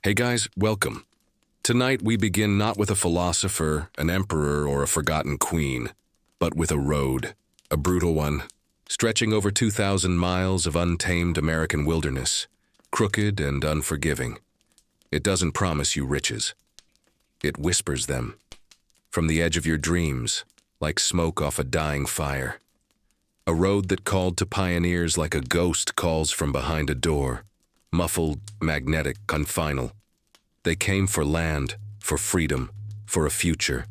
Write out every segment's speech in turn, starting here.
Hey guys, welcome. Tonight we begin not with a philosopher, an emperor, or a forgotten queen, but with a road, a brutal one, stretching over 2,000 miles of untamed American wilderness, crooked and unforgiving. It doesn't promise you riches. It whispers them, from the edge of your dreams, like smoke off a dying fire. A road that called to pioneers like a ghost calls from behind a door, muffled, magnetic, confinal. They came for land, for freedom, for a future,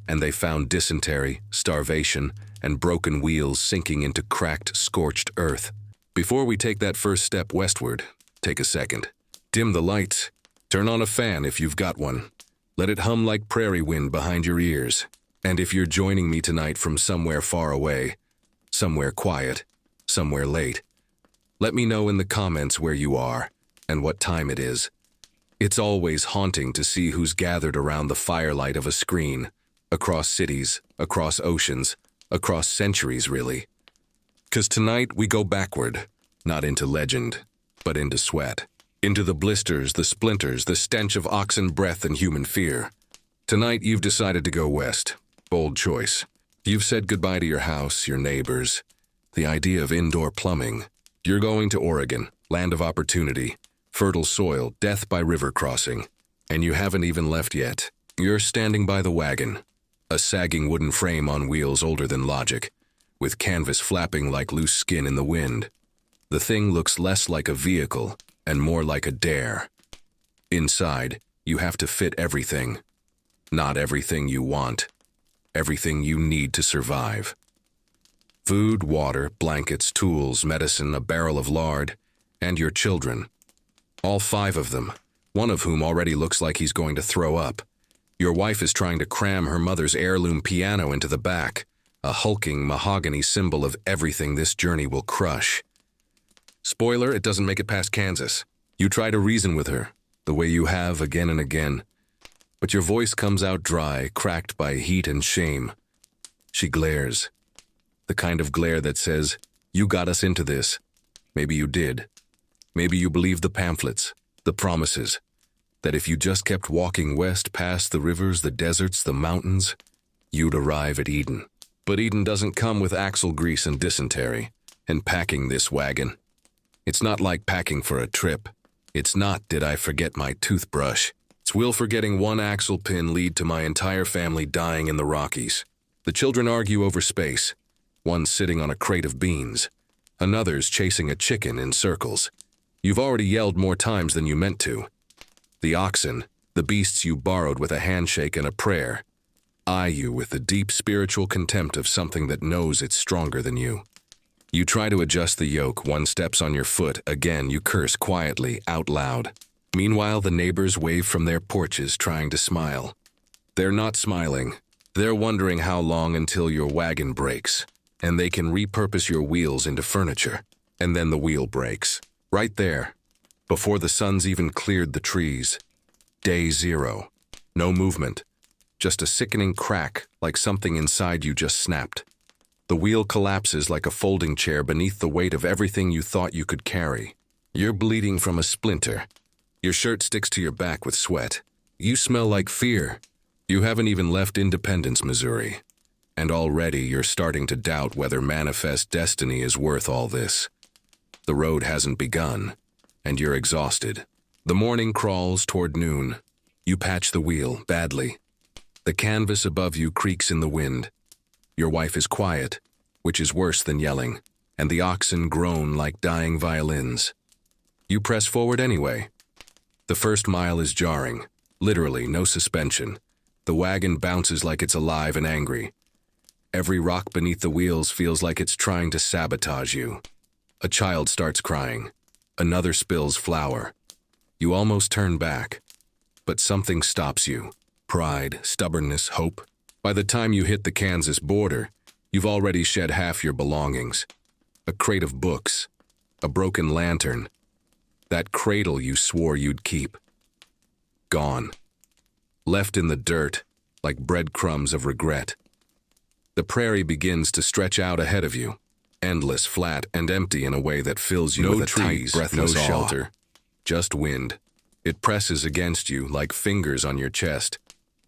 and they found dysentery, starvation, and broken wheels sinking into cracked, scorched earth. Before we take that first step westward, take a second. Dim the lights. Turn on a fan if you've got one. Let it hum like prairie wind behind your ears. And if you're joining me tonight from somewhere far away, somewhere quiet, somewhere late, let me know in the comments where you are and what time it is. It's always haunting to see who's gathered around the firelight of a screen, across cities, across oceans, across centuries, really. 'Cause tonight we go backward, not into legend, but into sweat. Into the blisters, the splinters, the stench of oxen breath and human fear. Tonight you've decided to go west. Bold choice. You've said goodbye to your house, your neighbors, the idea of indoor plumbing. You're going to Oregon, land of opportunity, fertile soil, death by river crossing. And you haven't even left yet. You're standing by the wagon, a sagging wooden frame on wheels older than logic, with canvas flapping like loose skin in the wind. The thing looks less like a vehicle and more like a dare. Inside, you have to fit everything. Not everything you want. Everything you need to survive. Food, water, blankets, tools, medicine, a barrel of lard, and your children. All 5 of them, one of whom already looks like he's going to throw up. Your wife is trying to cram her mother's heirloom piano into the back, a hulking mahogany symbol of everything this journey will crush. Spoiler, it doesn't make it past Kansas. You try to reason with her, the way you have again and again, but your voice comes out dry, cracked by heat and shame. She glares. The kind of glare that says, you got us into this. Maybe you did. Maybe you believed the pamphlets, the promises, that if you just kept walking west past the rivers, the deserts, the mountains, you'd arrive at Eden. But Eden doesn't come with axle grease and dysentery, and packing this wagon. It's not like packing for a trip. It's not, did I forget my toothbrush? It's will forgetting one axle pin lead to my entire family dying in the Rockies. The children argue over space. One sitting on a crate of beans. Another's chasing a chicken in circles. You've already yelled more times than you meant to. The oxen, the beasts you borrowed with a handshake and a prayer, eye you with the deep spiritual contempt of something that knows it's stronger than you. You try to adjust the yoke, one steps on your foot, again you curse quietly, out loud. Meanwhile, the neighbors wave from their porches trying to smile. They're not smiling. They're wondering how long until your wagon breaks, and they can repurpose your wheels into furniture. And then the wheel breaks. Right there, before the sun's even cleared the trees. Day 0. No movement. Just a sickening crack, like something inside you just snapped. The wheel collapses like a folding chair beneath the weight of everything you thought you could carry. You're bleeding from a splinter. Your shirt sticks to your back with sweat. You smell like fear. You haven't even left Independence, Missouri. And already you're starting to doubt whether manifest destiny is worth all this. The road hasn't begun, and you're exhausted. The morning crawls toward noon. You patch the wheel, badly. The canvas above you creaks in the wind. Your wife is quiet, which is worse than yelling, and the oxen groan like dying violins. You press forward anyway. The first mile is jarring, literally no suspension. The wagon bounces like it's alive and angry. Every rock beneath the wheels feels like it's trying to sabotage you. A child starts crying. Another spills flour. You almost turn back, but something stops you. Pride, stubbornness, hope. By the time you hit the Kansas border, you've already shed half your belongings. A crate of books, a broken lantern, that cradle you swore you'd keep. Gone. Left in the dirt, like breadcrumbs of regret. The prairie begins to stretch out ahead of you. Endless, flat, and empty in a way that fills you with a tight, breathless awe. No shelter, just wind. It presses against you like fingers on your chest.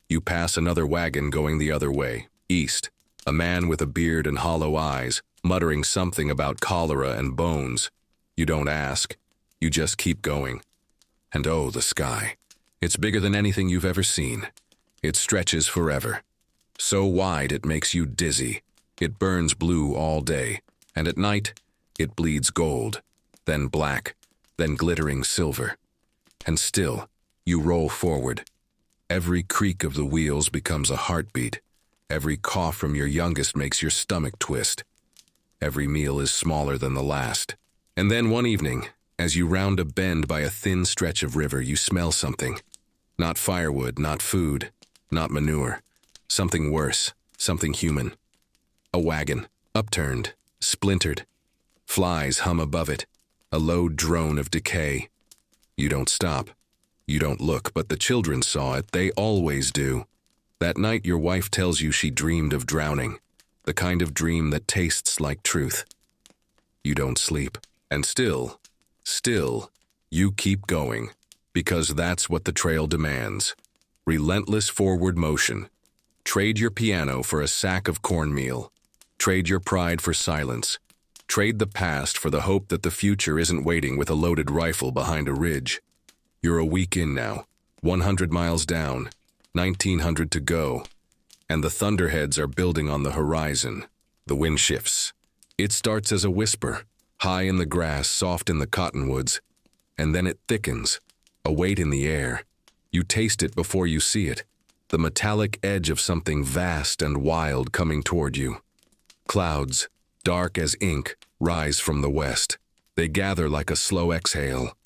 You pass another wagon going the other way, east. A man with a beard and hollow eyes, muttering something about cholera and bones. You don't ask. You just keep going. And oh, the sky. It's bigger than anything you've ever seen. It stretches forever. So wide it makes you dizzy. It burns blue all day, and at night, it bleeds gold, then black, then glittering silver. And still, you roll forward. Every creak of the wheels becomes a heartbeat. Every cough from your youngest makes your stomach twist. Every meal is smaller than the last. And then one evening, as you round a bend by a thin stretch of river, you smell something. Not firewood, not food, not manure. Something worse, something human. A wagon, upturned, splintered. Flies hum above it, a low drone of decay. You don't stop. You don't look, but the children saw it. They always do. That night your wife tells you she dreamed of drowning, the kind of dream that tastes like truth. You don't sleep, and still, you keep going, because that's what the trail demands. Relentless forward motion. Trade your piano for a sack of cornmeal. Trade your pride for silence. Trade the past for the hope that the future isn't waiting with a loaded rifle behind a ridge. You're a week in now, 100 miles down, 1,900 to go, and the thunderheads are building on the horizon. The wind shifts. It starts as a whisper, high in the grass, soft in the cottonwoods, and then it thickens, a weight in the air. You taste it before you see it, the metallic edge of something vast and wild coming toward you. Clouds, dark as ink, rise from the west. They gather like a slow exhale.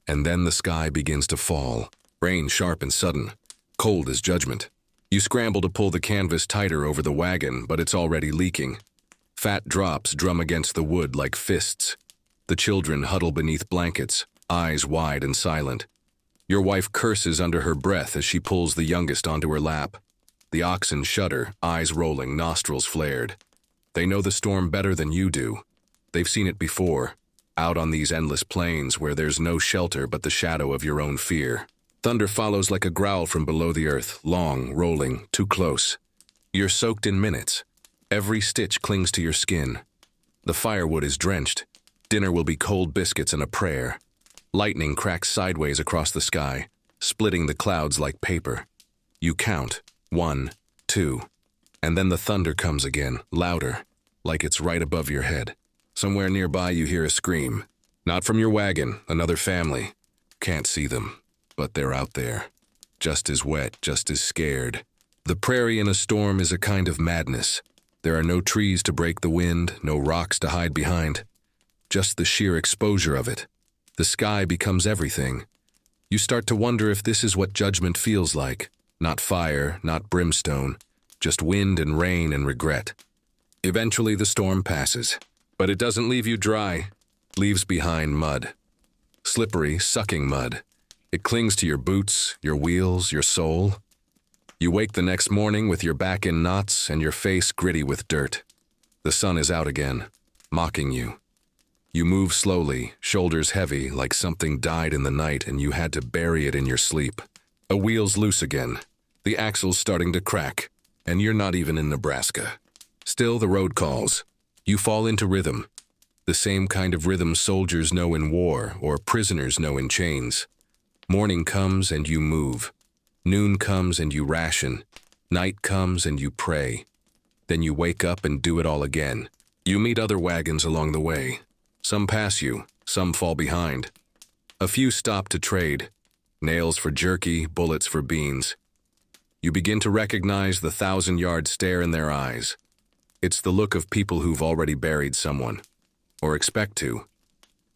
And then the sky begins to fall, rain sharp and sudden, cold as judgment. You scramble to pull the canvas tighter over the wagon, but it's already leaking. Fat drops drum against the wood like fists. The children huddle beneath blankets, eyes wide and silent. Your wife curses under her breath as she pulls the youngest onto her lap. The oxen shudder, eyes rolling, nostrils flared. They know the storm better than you do. They've seen it before, out on these endless plains where there's no shelter but the shadow of your own fear. Thunder follows like a growl from below the earth, long, rolling, too close. You're soaked in minutes. Every stitch clings to your skin. The firewood is drenched. Dinner will be cold biscuits and a prayer. Lightning cracks sideways across the sky, splitting the clouds like paper. You count, 1, 2, and then the thunder comes again, louder, like it's right above your head. Somewhere nearby you hear a scream. Not from your wagon, another family. Can't see them, but they're out there. Just as wet, just as scared. The prairie in a storm is a kind of madness. There are no trees to break the wind, no rocks to hide behind. Just the sheer exposure of it. The sky becomes everything. You start to wonder if this is what judgment feels like. Not fire, not brimstone, just wind and rain and regret. Eventually the storm passes. But it doesn't leave you dry, leaves behind mud. Slippery, sucking mud. It clings to your boots, your wheels, your soul. You wake the next morning with your back in knots and your face gritty with dirt. The sun is out again, mocking you. You move slowly, shoulders heavy, like something died in the night and you had to bury it in your sleep. A wheel's loose again, the axle's starting to crack, and you're not even in Nebraska. Still, the road calls. You fall into rhythm, the same kind of rhythm soldiers know in war or prisoners know in chains. Morning comes and you move. Noon comes and you ration. Night comes and you pray. Then you wake up and do it all again. You meet other wagons along the way. Some pass you, some fall behind. A few stop to trade. Nails for jerky, bullets for beans. You begin to recognize the 1,000-yard stare in their eyes. It's the look of people who've already buried someone, or expect to.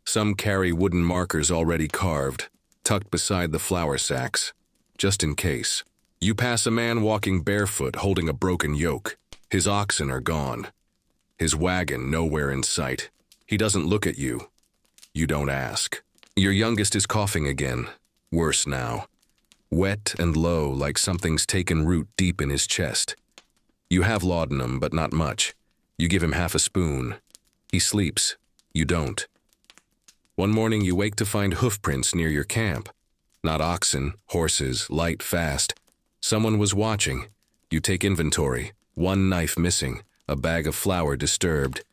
Some carry wooden markers already carved, tucked beside the flour sacks, just in case. You pass a man walking barefoot holding a broken yoke. His oxen are gone. His wagon nowhere in sight. He doesn't look at you. You don't ask. Your youngest is coughing again, worse now. Wet and low like something's taken root deep in his chest. You have laudanum, but not much. You give him half a spoon. He sleeps. You don't. One morning you wake to find hoof prints near your camp. Not oxen, horses, light, fast. Someone was watching. You take inventory. One knife missing, a bag of flour disturbed.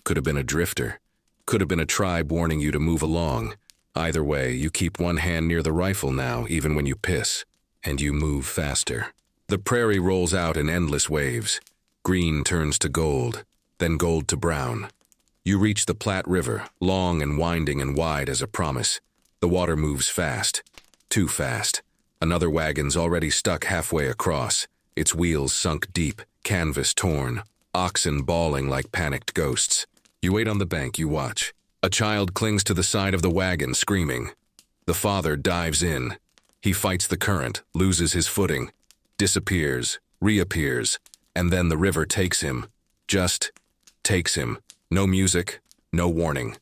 Could have been a drifter. Could have been a tribe warning you to move along. Either way, you keep one hand near the rifle now, even when you piss. And you move faster. The prairie rolls out in endless waves. Green turns to gold, then gold to brown. You reach the Platte River, long and winding and wide as a promise. The water moves fast. Too fast. Another wagon's already stuck halfway across, its wheels sunk deep, canvas torn, oxen bawling like panicked ghosts. You wait on the bank, you watch. A child clings to the side of the wagon, screaming. The father dives in. He fights the current, loses his footing, disappears, reappears, and then the river takes him. Just takes him. No music, no warning.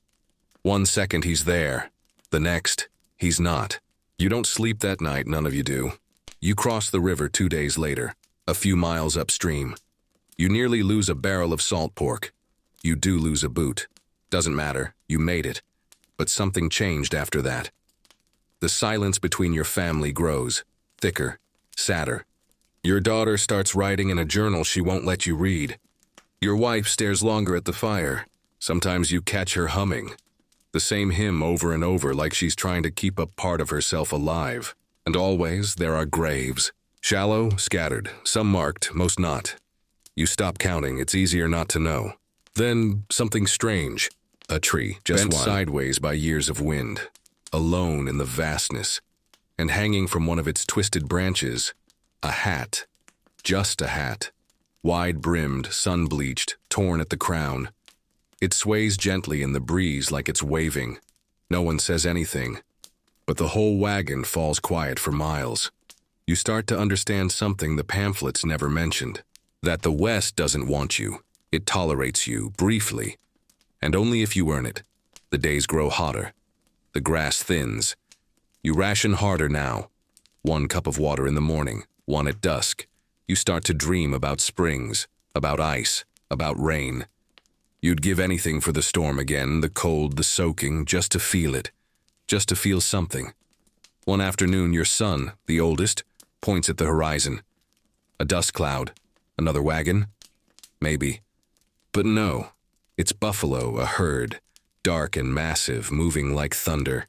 1 second he's there. The next, he's not. You don't sleep that night, none of you do. You cross the river 2 days later, a few miles upstream. You nearly lose a barrel of salt pork. You do lose a boot. Doesn't matter, you made it. But something changed after that. The silence between your family grows, thicker, sadder. Your daughter starts writing in a journal she won't let you read. Your wife stares longer at the fire. Sometimes you catch her humming. The same hymn over and over, like she's trying to keep a part of herself alive. And always there are graves. Shallow, scattered, some marked, most not. You stop counting, it's easier not to know. Then something strange. A tree, just bent sideways by years of wind. Alone in the vastness. And hanging from one of its twisted branches, a hat. Just a hat. Wide-brimmed, sun-bleached, torn at the crown. It sways gently in the breeze like it's waving. No one says anything. But the whole wagon falls quiet for miles. You start to understand something the pamphlets never mentioned. That the West doesn't want you. It tolerates you, briefly. And only if you earn it. The days grow hotter. The grass thins. You ration harder now. 1 cup of water in the morning, 1 at dusk. You start to dream about springs, about ice, about rain. You'd give anything for the storm again, the cold, the soaking, just to feel it, just to feel something. One afternoon, your son, the oldest, points at the horizon. A dust cloud, another wagon? Maybe. But no, it's buffalo, a herd, dark and massive, moving like thunder.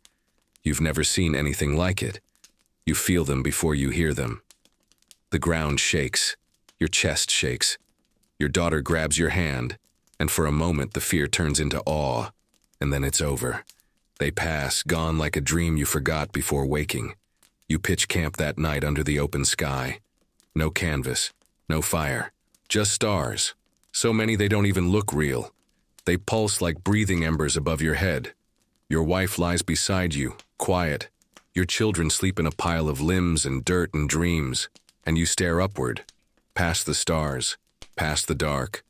You've never seen anything like it. You feel them before you hear them. The ground shakes. Your chest shakes. Your daughter grabs your hand, and for a moment the fear turns into awe, and then it's over. They pass, gone like a dream you forgot before waking. You pitch camp that night under the open sky. No canvas, no fire, just stars. So many they don't even look real. They pulse like breathing embers above your head. Your wife lies beside you, quiet. Your children sleep in a pile of limbs and dirt and dreams. And you stare upward, past the stars, past the dark.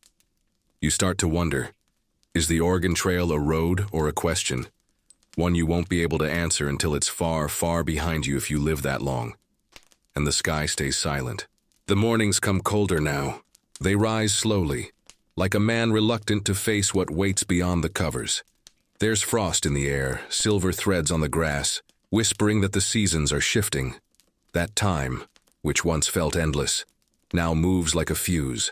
You start to wonder, is the Oregon Trail a road or a question? One you won't be able to answer until it's far, far behind you if you live that long. And the sky stays silent. The mornings come colder now. They rise slowly, like a man reluctant to face what waits beyond the covers. There's frost in the air, silver threads on the grass, whispering that the seasons are shifting. That time, which once felt endless, now moves like a fuse.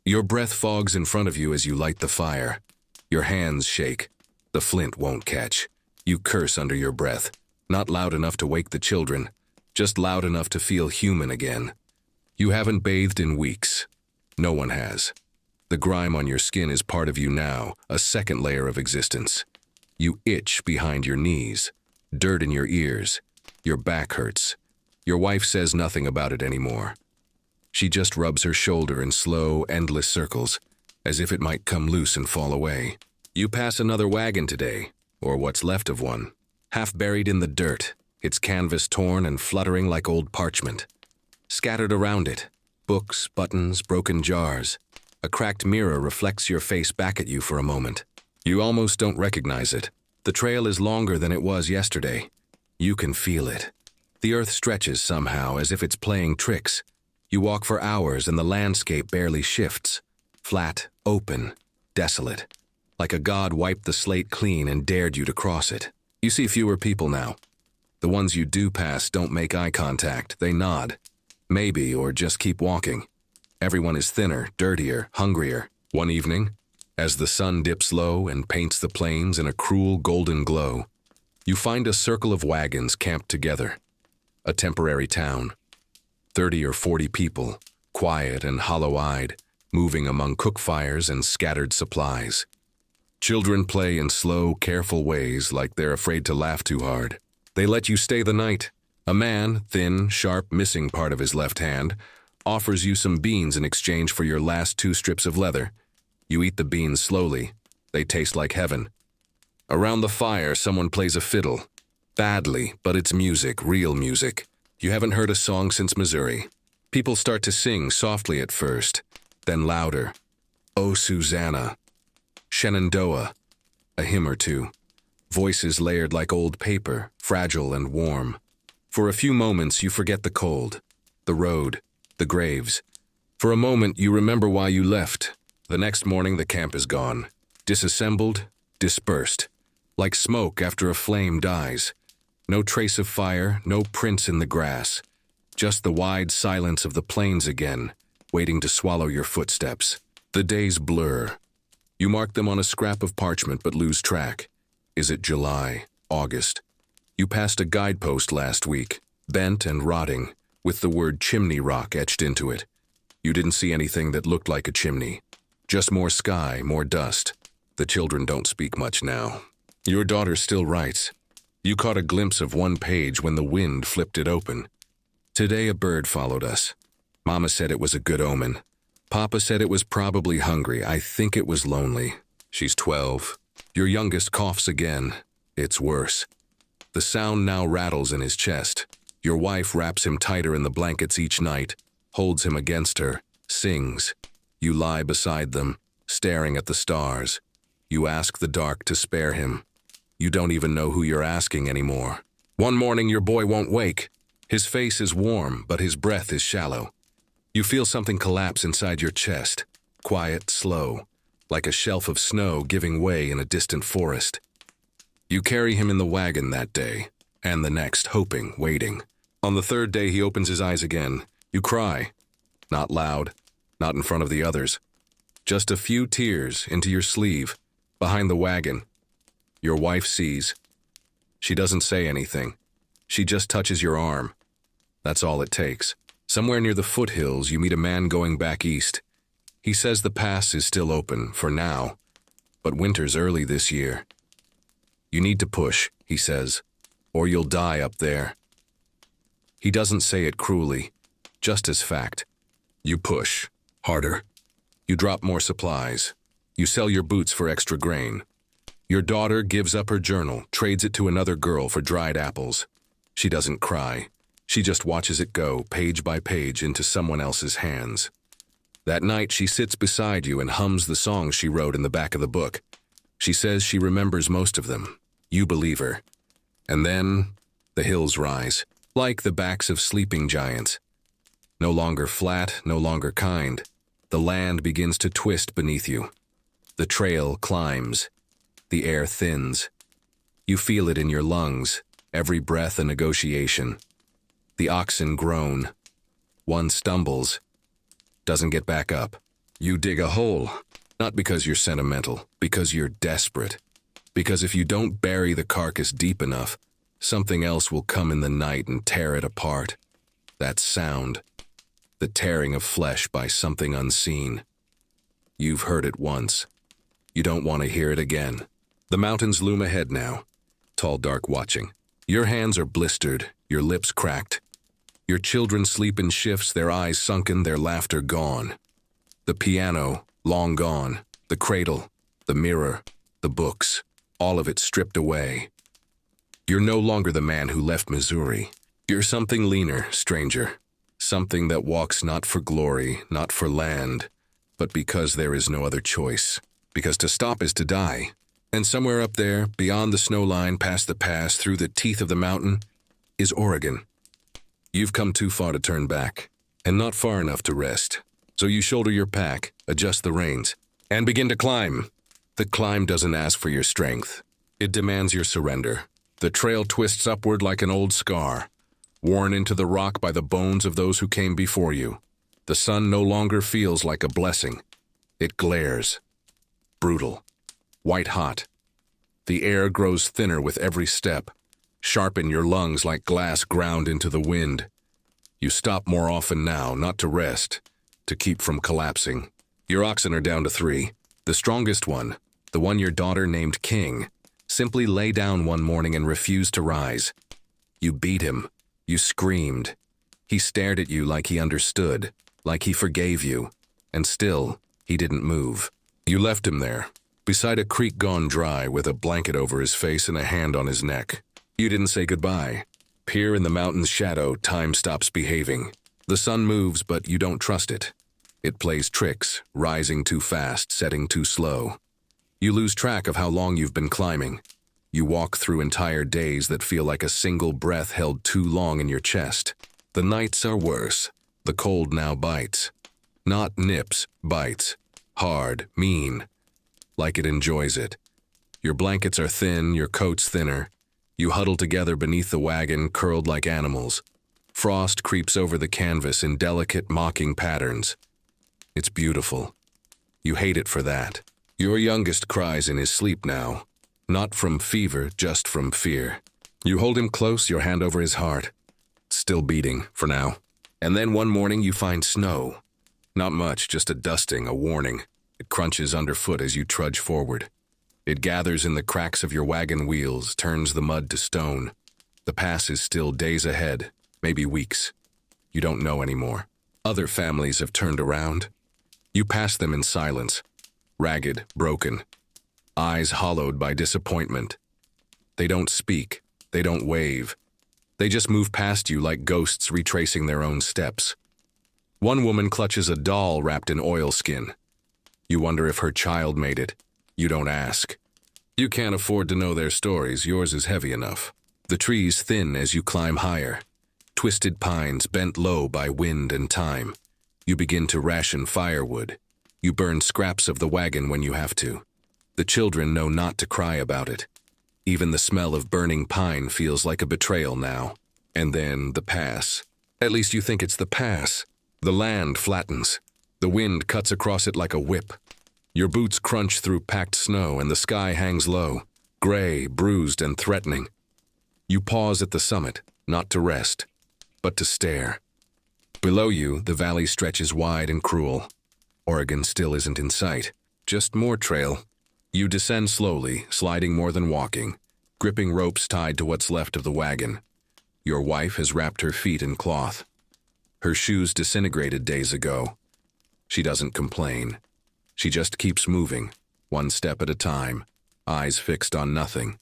Your breath fogs in front of you as you light the fire. Your hands shake. The flint won't catch. You curse under your breath, not loud enough to wake the children, just loud enough to feel human again. You haven't bathed in weeks. No one has. The grime on your skin is part of you now, a second layer of existence. You itch behind your knees, dirt in your ears. Your back hurts. Your wife says nothing about it anymore. She just rubs her shoulder in slow, endless circles, as if it might come loose and fall away. You pass another wagon today, or what's left of one, half buried in the dirt, its canvas torn and fluttering like old parchment. Scattered around it, books, buttons, broken jars. A cracked mirror reflects your face back at you for a moment. You almost don't recognize it. The trail is longer than it was yesterday. You can feel it. The earth stretches somehow, as if it's playing tricks. You walk for hours and the landscape barely shifts. Flat, open, desolate. Like a god wiped the slate clean and dared you to cross it. You see fewer people now. The ones you do pass don't make eye contact, they nod. Maybe, or just keep walking. Everyone is thinner, dirtier, hungrier. One evening, as the sun dips low and paints the plains in a cruel golden glow, you find a circle of wagons camped together. A temporary town. 30 or 40 people, quiet and hollow-eyed, moving among cook fires and scattered supplies. Children play in slow, careful ways like they're afraid to laugh too hard. They let you stay the night. A man, thin, sharp, missing part of his left hand, offers you some beans in exchange for your last 2 strips of leather. You eat the beans slowly. They taste like heaven. Around the fire, someone plays a fiddle. Badly, but it's music, real music. You haven't heard a song since Missouri. People start to sing softly at first, then louder. Oh, Susanna. Shenandoah. A hymn or two. Voices layered like old paper, fragile and warm. For a few moments, you forget the cold, the road, the graves. For a moment, you remember why you left. The next morning, the camp is gone. Disassembled, dispersed. Like smoke after a flame dies. No trace of fire, no prints in the grass. Just the wide silence of the plains again, waiting to swallow your footsteps. The days blur. You mark them on a scrap of parchment but lose track. Is it July, August? You passed a guidepost last week, bent and rotting, with the word Chimney Rock etched into it. You didn't see anything that looked like a chimney. Just more sky, more dust. The children don't speak much now. Your daughter still writes. You caught a glimpse of one page when the wind flipped it open. Today a bird followed us. Mama said it was a good omen. Papa said it was probably hungry. I think it was lonely. She's 12. Your youngest coughs again. It's worse. The sound now rattles in his chest. Your wife wraps him tighter in the blankets each night, holds him against her, sings. You lie beside them, staring at the stars. You ask the dark to spare him. You don't even know who you're asking anymore. One morning your boy won't wake. His face is warm, but his breath is shallow. You feel something collapse inside your chest, quiet, slow, like a shelf of snow giving way in a distant forest. You carry him in the wagon that day, and the next, hoping, waiting. On the 3rd day he opens his eyes again. You cry. Not loud, not in front of the others. Just a few tears into your sleeve, behind the wagon. Your wife sees. She doesn't say anything. She just touches your arm. That's all it takes. Somewhere near the foothills, you meet a man going back east. He says the pass is still open, for now, but winter's early this year. You need to push, he says, or you'll die up there. He doesn't say it cruelly, just as fact. You push. Harder. You drop more supplies. You sell your boots for extra grain. Your daughter gives up her journal, trades it to another girl for dried apples. She doesn't cry. She just watches it go, page by page, into someone else's hands. That night, she sits beside you and hums the songs she wrote in the back of the book. She says she remembers most of them. You believe her. And then, the hills rise, like the backs of sleeping giants. No longer flat, no longer kind. The land begins to twist beneath you. The trail climbs. The air thins. You feel it in your lungs, every breath a negotiation. The oxen groan. One stumbles. Doesn't get back up. You dig a hole, not because you're sentimental, because you're desperate. Because if you don't bury the carcass deep enough, something else will come in the night and tear it apart. That sound. The tearing of flesh by something unseen. You've heard it once. You don't want to hear it again. The mountains loom ahead now, tall dark watching. Your hands are blistered, your lips cracked. Your children sleep in shifts, their eyes sunken, their laughter gone. The piano, long gone. The cradle, the mirror, the books, all of it stripped away. You're no longer the man who left Missouri. You're something leaner, stranger. Something that walks not for glory, not for land, but because there is no other choice. Because to stop is to die. And somewhere up there, beyond the snow line, past the pass, through the teeth of the mountain, is Oregon. You've come too far to turn back, and not far enough to rest. So you shoulder your pack, adjust the reins, and begin to climb. The climb doesn't ask for your strength. It demands your surrender. The trail twists upward like an old scar, worn into the rock by the bones of those who came before you. The sun no longer feels like a blessing. It glares. Brutal. White hot. The air grows thinner with every step, sharp in your lungs like glass ground into the wind. You stop more often now, not to rest, to keep from collapsing. Your oxen are down to 3. The strongest one, the one your daughter named King, simply lay down one morning and refused to rise. You beat him. You screamed. He stared at you like he understood, like he forgave you, and still, he didn't move. You left him there, beside a creek gone dry with a blanket over his face and a hand on his neck. You didn't say goodbye. Here in the mountain's shadow, time stops behaving. The sun moves, but you don't trust it. It plays tricks, rising too fast, setting too slow. You lose track of how long you've been climbing. You walk through entire days that feel like a single breath held too long in your chest. The nights are worse. The cold now bites. Not nips, bites. Hard, mean. Like it enjoys it. Your blankets are thin, your coat's thinner. You huddle together beneath the wagon, curled like animals. Frost creeps over the canvas in delicate, mocking patterns. It's beautiful. You hate it for that. Your youngest cries in his sleep now. Not from fever, just from fear. You hold him close, your hand over his heart. Still beating, for now. And then one morning you find snow. Not much, just a dusting, a warning. It crunches underfoot as you trudge forward. It gathers in the cracks of your wagon wheels, turns the mud to stone. The pass is still days ahead, maybe weeks. You don't know anymore. Other families have turned around. You pass them in silence, ragged, broken, eyes hollowed by disappointment. They don't speak, they don't wave. They just move past you like ghosts retracing their own steps. One woman clutches a doll wrapped in oilskin. You wonder if her child made it. You don't ask. You can't afford to know their stories, yours is heavy enough. The trees thin as you climb higher. Twisted pines bent low by wind and time. You begin to ration firewood. You burn scraps of the wagon when you have to. The children know not to cry about it. Even the smell of burning pine feels like a betrayal now. And then the pass. At least you think it's the pass. The land flattens. The wind cuts across it like a whip. Your boots crunch through packed snow and the sky hangs low, gray, bruised, and threatening. You pause at the summit, not to rest, but to stare. Below you, the valley stretches wide and cruel. Oregon still isn't in sight, just more trail. You descend slowly, sliding more than walking, gripping ropes tied to what's left of the wagon. Your wife has wrapped her feet in cloth. Her shoes disintegrated days ago. She doesn't complain. She just keeps moving, one step at a time, eyes fixed on nothing.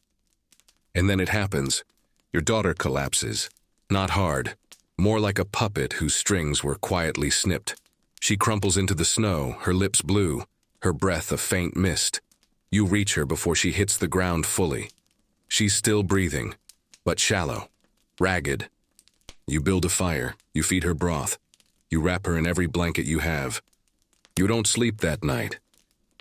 And then it happens. Your daughter collapses. Not hard, more like a puppet whose strings were quietly snipped. She crumples into the snow, her lips blue, her breath a faint mist. You reach her before she hits the ground fully. She's still breathing, but shallow, ragged. You build a fire, you feed her broth. You wrap her in every blanket you have. You don't sleep that night.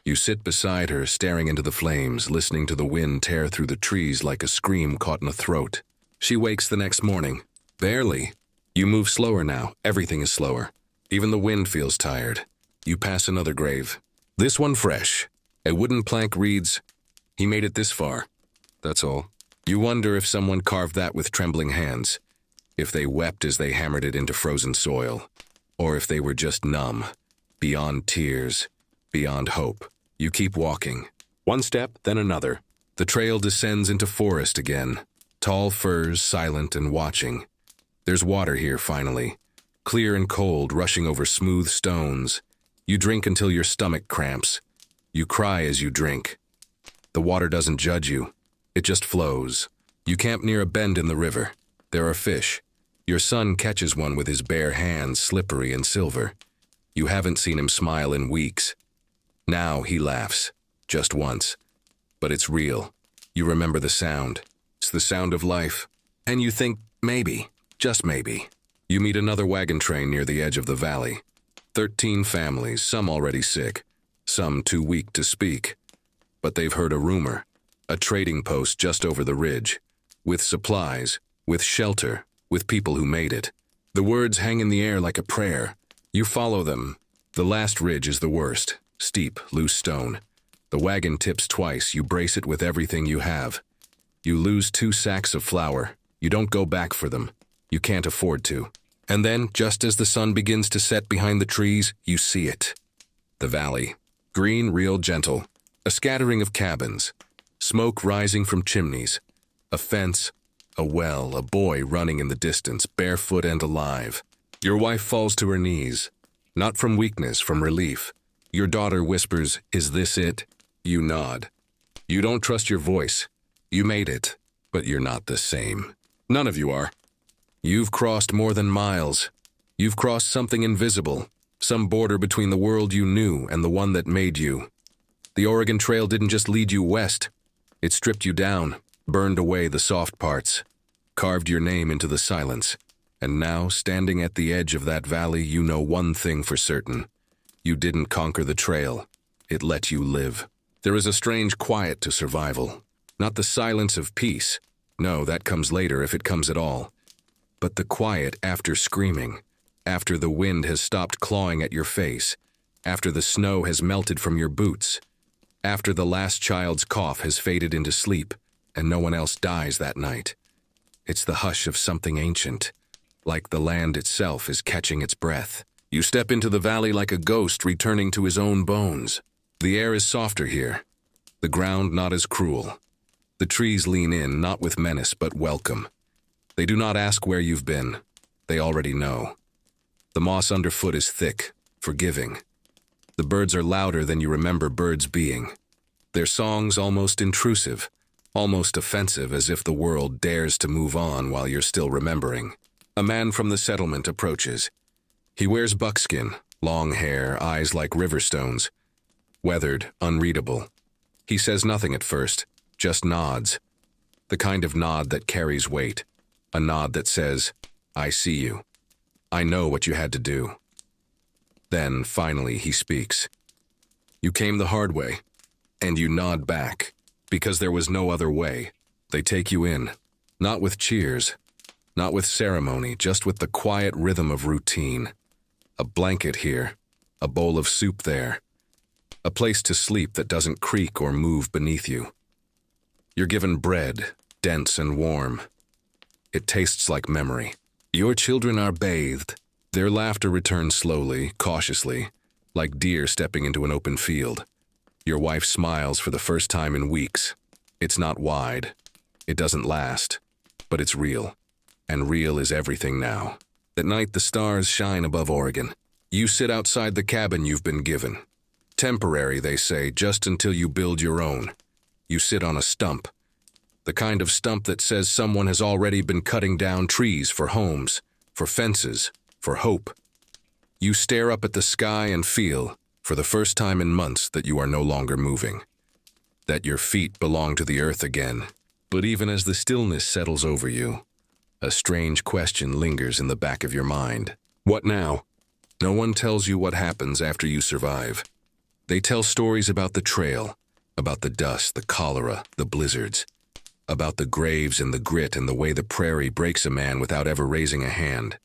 You sit beside her, staring into the flames, listening to the wind tear through the trees like a scream caught in a throat. She wakes the next morning. Barely. You move slower now. Everything is slower. Even the wind feels tired. You pass another grave. This one fresh. A wooden plank reads, "He made it this far." That's all. You wonder if someone carved that with trembling hands. If they wept as they hammered it into frozen soil. Or if they were just numb. Beyond tears, beyond hope. You keep walking. One step, then another. The trail descends into forest again. Tall firs, silent and watching. There's water here, finally. Clear and cold, rushing over smooth stones. You drink until your stomach cramps. You cry as you drink. The water doesn't judge you. It just flows. You camp near a bend in the river. There are fish. Your son catches one with his bare hands, slippery and silver. You haven't seen him smile in weeks. Now he laughs, just once. But it's real. You remember the sound. It's the sound of life. And you think, maybe, just maybe. You meet another wagon train near the edge of the valley. 13 families, some already sick, some too weak to speak. But they've heard a rumor. A trading post just over the ridge. with supplies, with shelter, with people who made it. The words hang in the air like a prayer. You follow them. The last ridge is the worst. Steep, loose stone. The wagon tips twice. You brace it with everything you have. You lose 2 sacks of flour. You don't go back for them. You can't afford to. And then, just as the sun begins to set behind the trees, you see it. The valley. Green, real gentle. A scattering of cabins. Smoke rising from chimneys. A fence. A well. A boy running in the distance, barefoot and alive. Your wife falls to her knees. Not from weakness, from relief. Your daughter whispers, "Is this it?" You nod. You don't trust your voice. You made it, but you're not the same. None of you are. You've crossed more than miles. You've crossed something invisible, some border between the world you knew and the one that made you. The Oregon Trail didn't just lead you west. It stripped you down, burned away the soft parts, carved your name into the silence. And now, standing at the edge of that valley, you know one thing for certain. You didn't conquer the trail. It let you live. There is a strange quiet to survival. Not the silence of peace. No, that comes later if it comes at all. But the quiet after screaming, after the wind has stopped clawing at your face, after the snow has melted from your boots, after the last child's cough has faded into sleep, and no one else dies that night. It's the hush of something ancient, like the land itself is catching its breath. You step into the valley like a ghost returning to his own bones. The air is softer here, the ground not as cruel. The trees lean in, not with menace, but welcome. They do not ask where you've been. They already know. The moss underfoot is thick, forgiving. The birds are louder than you remember birds being. Their songs almost intrusive, almost offensive, as if the world dares to move on while you're still remembering. A man from the settlement approaches. He wears buckskin, long hair, eyes like river stones. Weathered, unreadable. He says nothing at first, just nods. The kind of nod that carries weight. A nod that says, "I see you. I know what you had to do." Then, finally, he speaks. You came the hard way, and you nod back, because there was no other way. They take you in, not with cheers, not with ceremony, just with the quiet rhythm of routine. A blanket here, a bowl of soup there, a place to sleep that doesn't creak or move beneath you. You're given bread, dense and warm. It tastes like memory. Your children are bathed. Their laughter returns slowly, cautiously, like deer stepping into an open field. Your wife smiles for the first time in weeks. It's not wide. It doesn't last. But it's real. And real is everything now. At night, the stars shine above Oregon. You sit outside the cabin you've been given. Temporary, they say, just until you build your own. You sit on a stump. The kind of stump that says someone has already been cutting down trees for homes, for fences, for hope. You stare up at the sky and feel, for the first time in months, that you are no longer moving. That your feet belong to the earth again. But even as the stillness settles over you, a strange question lingers in the back of your mind. What now? No one tells you what happens after you survive. They tell stories about the trail, about the dust, the cholera, the blizzards, about the graves and the grit and the way the prairie breaks a man without ever raising a hand.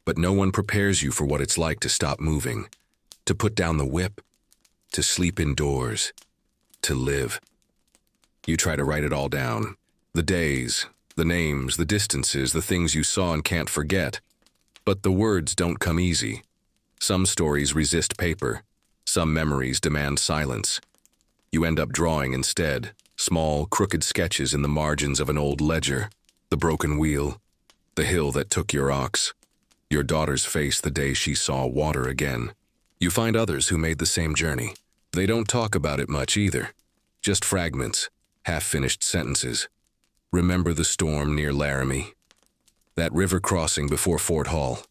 But no one prepares you for what it's like to stop moving, to put down the whip, to sleep indoors, to live. You try to write it all down. The days, the names, the distances, the things you saw and can't forget. But the words don't come easy. Some stories resist paper. Some memories demand silence. You end up drawing instead, small, crooked sketches in the margins of an old ledger. The broken wheel, the hill that took your ox, your daughter's face the day she saw water again. You find others who made the same journey. They don't talk about it much either. Just fragments, half-finished sentences. Remember the storm near Laramie? That river crossing before Fort Hall?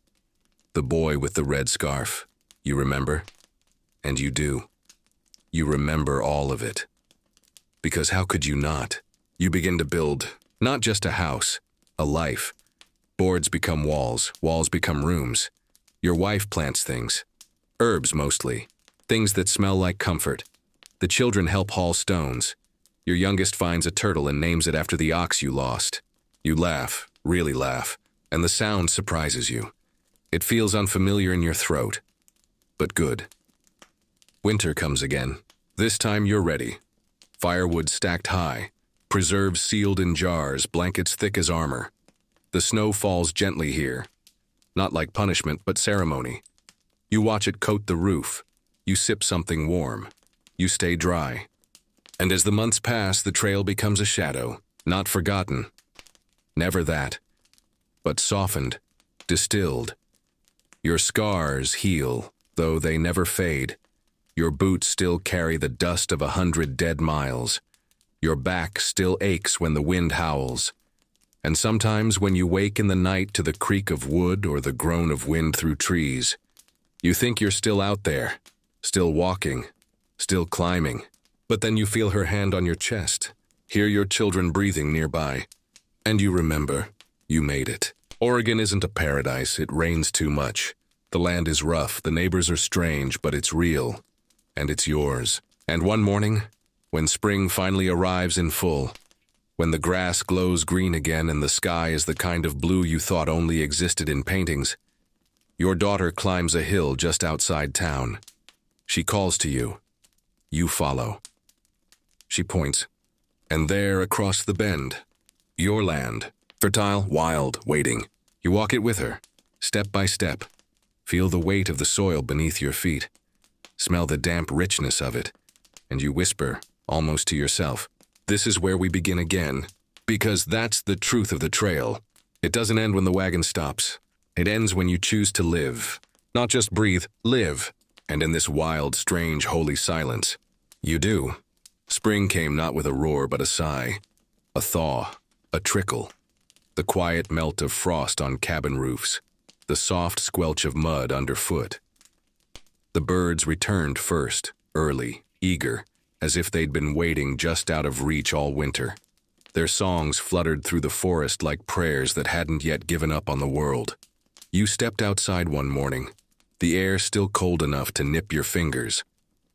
The boy with the red scarf. You remember? And you do. You remember all of it. Because how could you not? You begin to build, not just a house, a life. Boards become walls, walls become rooms. Your wife plants things. Herbs mostly. Things that smell like comfort. The children help haul stones. Your youngest finds a turtle and names it after the ox you lost. You laugh, really laugh, and the sound surprises you. It feels unfamiliar in your throat, but good. Winter comes again. This time you're ready. Firewood stacked high, preserves sealed in jars, blankets thick as armor. The snow falls gently here, not like punishment, but ceremony. You watch it coat the roof. You sip something warm. You stay dry. And as the months pass, the trail becomes a shadow, not forgotten. Never that, but softened, distilled. Your scars heal, though they never fade. Your boots still carry the dust of 100 dead miles. Your back still aches when the wind howls. And sometimes when you wake in the night to the creak of wood or the groan of wind through trees, you think you're still out there, still walking, still climbing. But then you feel her hand on your chest, hear your children breathing nearby, and you remember, you made it. Oregon isn't a paradise, it rains too much. The land is rough, the neighbors are strange, but it's real, and it's yours. And one morning, when spring finally arrives in full, when the grass glows green again and the sky is the kind of blue you thought only existed in paintings, your daughter climbs a hill just outside town. She calls to you. You follow. She points. And there, across the bend, your land, fertile, wild, waiting. You walk it with her, step by step. Feel the weight of the soil beneath your feet. Smell the damp richness of it. And you whisper, almost to yourself, this is where we begin again. Because that's the truth of the trail. It doesn't end when the wagon stops. It ends when you choose to live. Not just breathe, live. And in this wild, strange, holy silence, you do. Spring came not with a roar but a sigh, a thaw, a trickle, the quiet melt of frost on cabin roofs, the soft squelch of mud underfoot. The birds returned first, early, eager, as if they'd been waiting just out of reach all winter. Their songs fluttered through the forest like prayers that hadn't yet given up on the world. You stepped outside one morning, the air still cold enough to nip your fingers,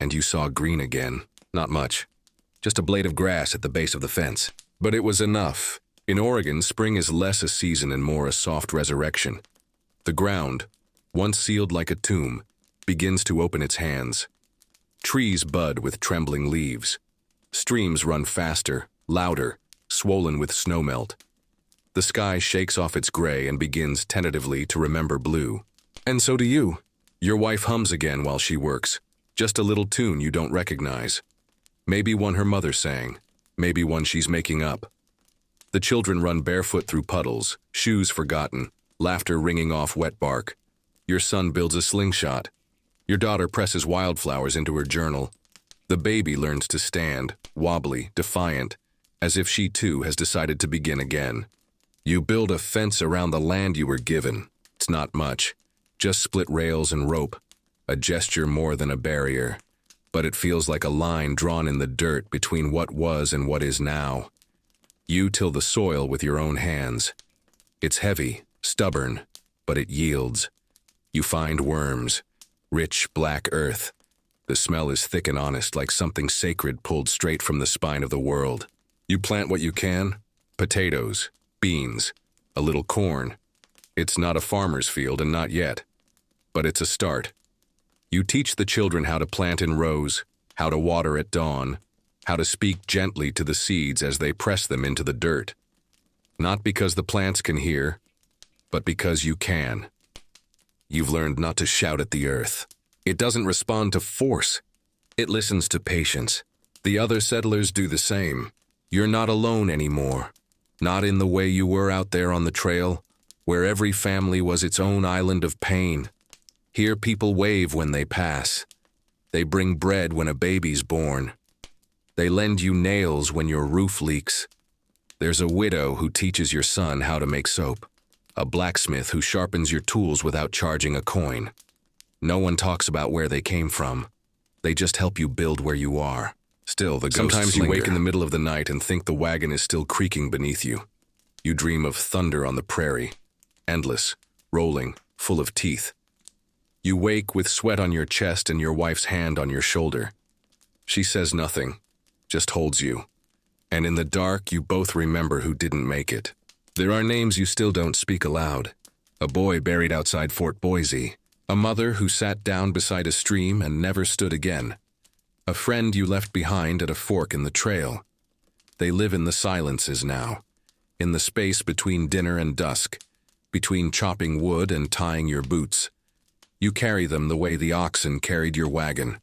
and you saw green again. Not much. Just a blade of grass at the base of the fence. But it was enough. In Oregon, spring is less a season and more a soft resurrection. The ground, once sealed like a tomb, begins to open its hands. Trees bud with trembling leaves. Streams run faster, louder, swollen with snowmelt. The sky shakes off its gray and begins tentatively to remember blue. And so do you. Your wife hums again while she works. Just a little tune you don't recognize. Maybe one her mother sang, maybe one she's making up. The children run barefoot through puddles, shoes forgotten, laughter ringing off wet bark. Your son builds a slingshot. Your daughter presses wildflowers into her journal. The baby learns to stand, wobbly, defiant, as if she too has decided to begin again. You build a fence around the land you were given. It's not much, just split rails and rope, a gesture more than a barrier. But it feels like a line drawn in the dirt between what was and what is now. You till the soil with your own hands. It's heavy, stubborn, but it yields. You find worms, rich black earth. The smell is thick and honest, like something sacred pulled straight from the spine of the world. You plant what you can, potatoes, beans, a little corn. It's not a farmer's field and not yet, but it's a start. You teach the children how to plant in rows, how to water at dawn, how to speak gently to the seeds as they press them into the dirt. Not because the plants can hear, but because you can. You've learned not to shout at the earth. It doesn't respond to force. It listens to patience. The other settlers do the same. You're not alone anymore. Not in the way you were out there on the trail, where every family was its own island of pain. Here people wave when they pass. They bring bread when a baby's born. They lend you nails when your roof leaks. There's a widow who teaches your son how to make soap. A blacksmith who sharpens your tools without charging a coin. No one talks about where they came from. They just help you build where you are. Still, the ghosts Sometimes you wake in the middle of the night and think the wagon is still creaking beneath you. You dream of thunder on the prairie. Endless, rolling, full of teeth. You wake with sweat on your chest and your wife's hand on your shoulder. She says nothing, just holds you. And in the dark, you both remember who didn't make it. There are names you still don't speak aloud. A boy buried outside Fort Boise. A mother who sat down beside a stream and never stood again. A friend you left behind at a fork in the trail. They live in the silences now, in the space between dinner and dusk, between chopping wood and tying your boots. You carry them the way the oxen carried your wagon,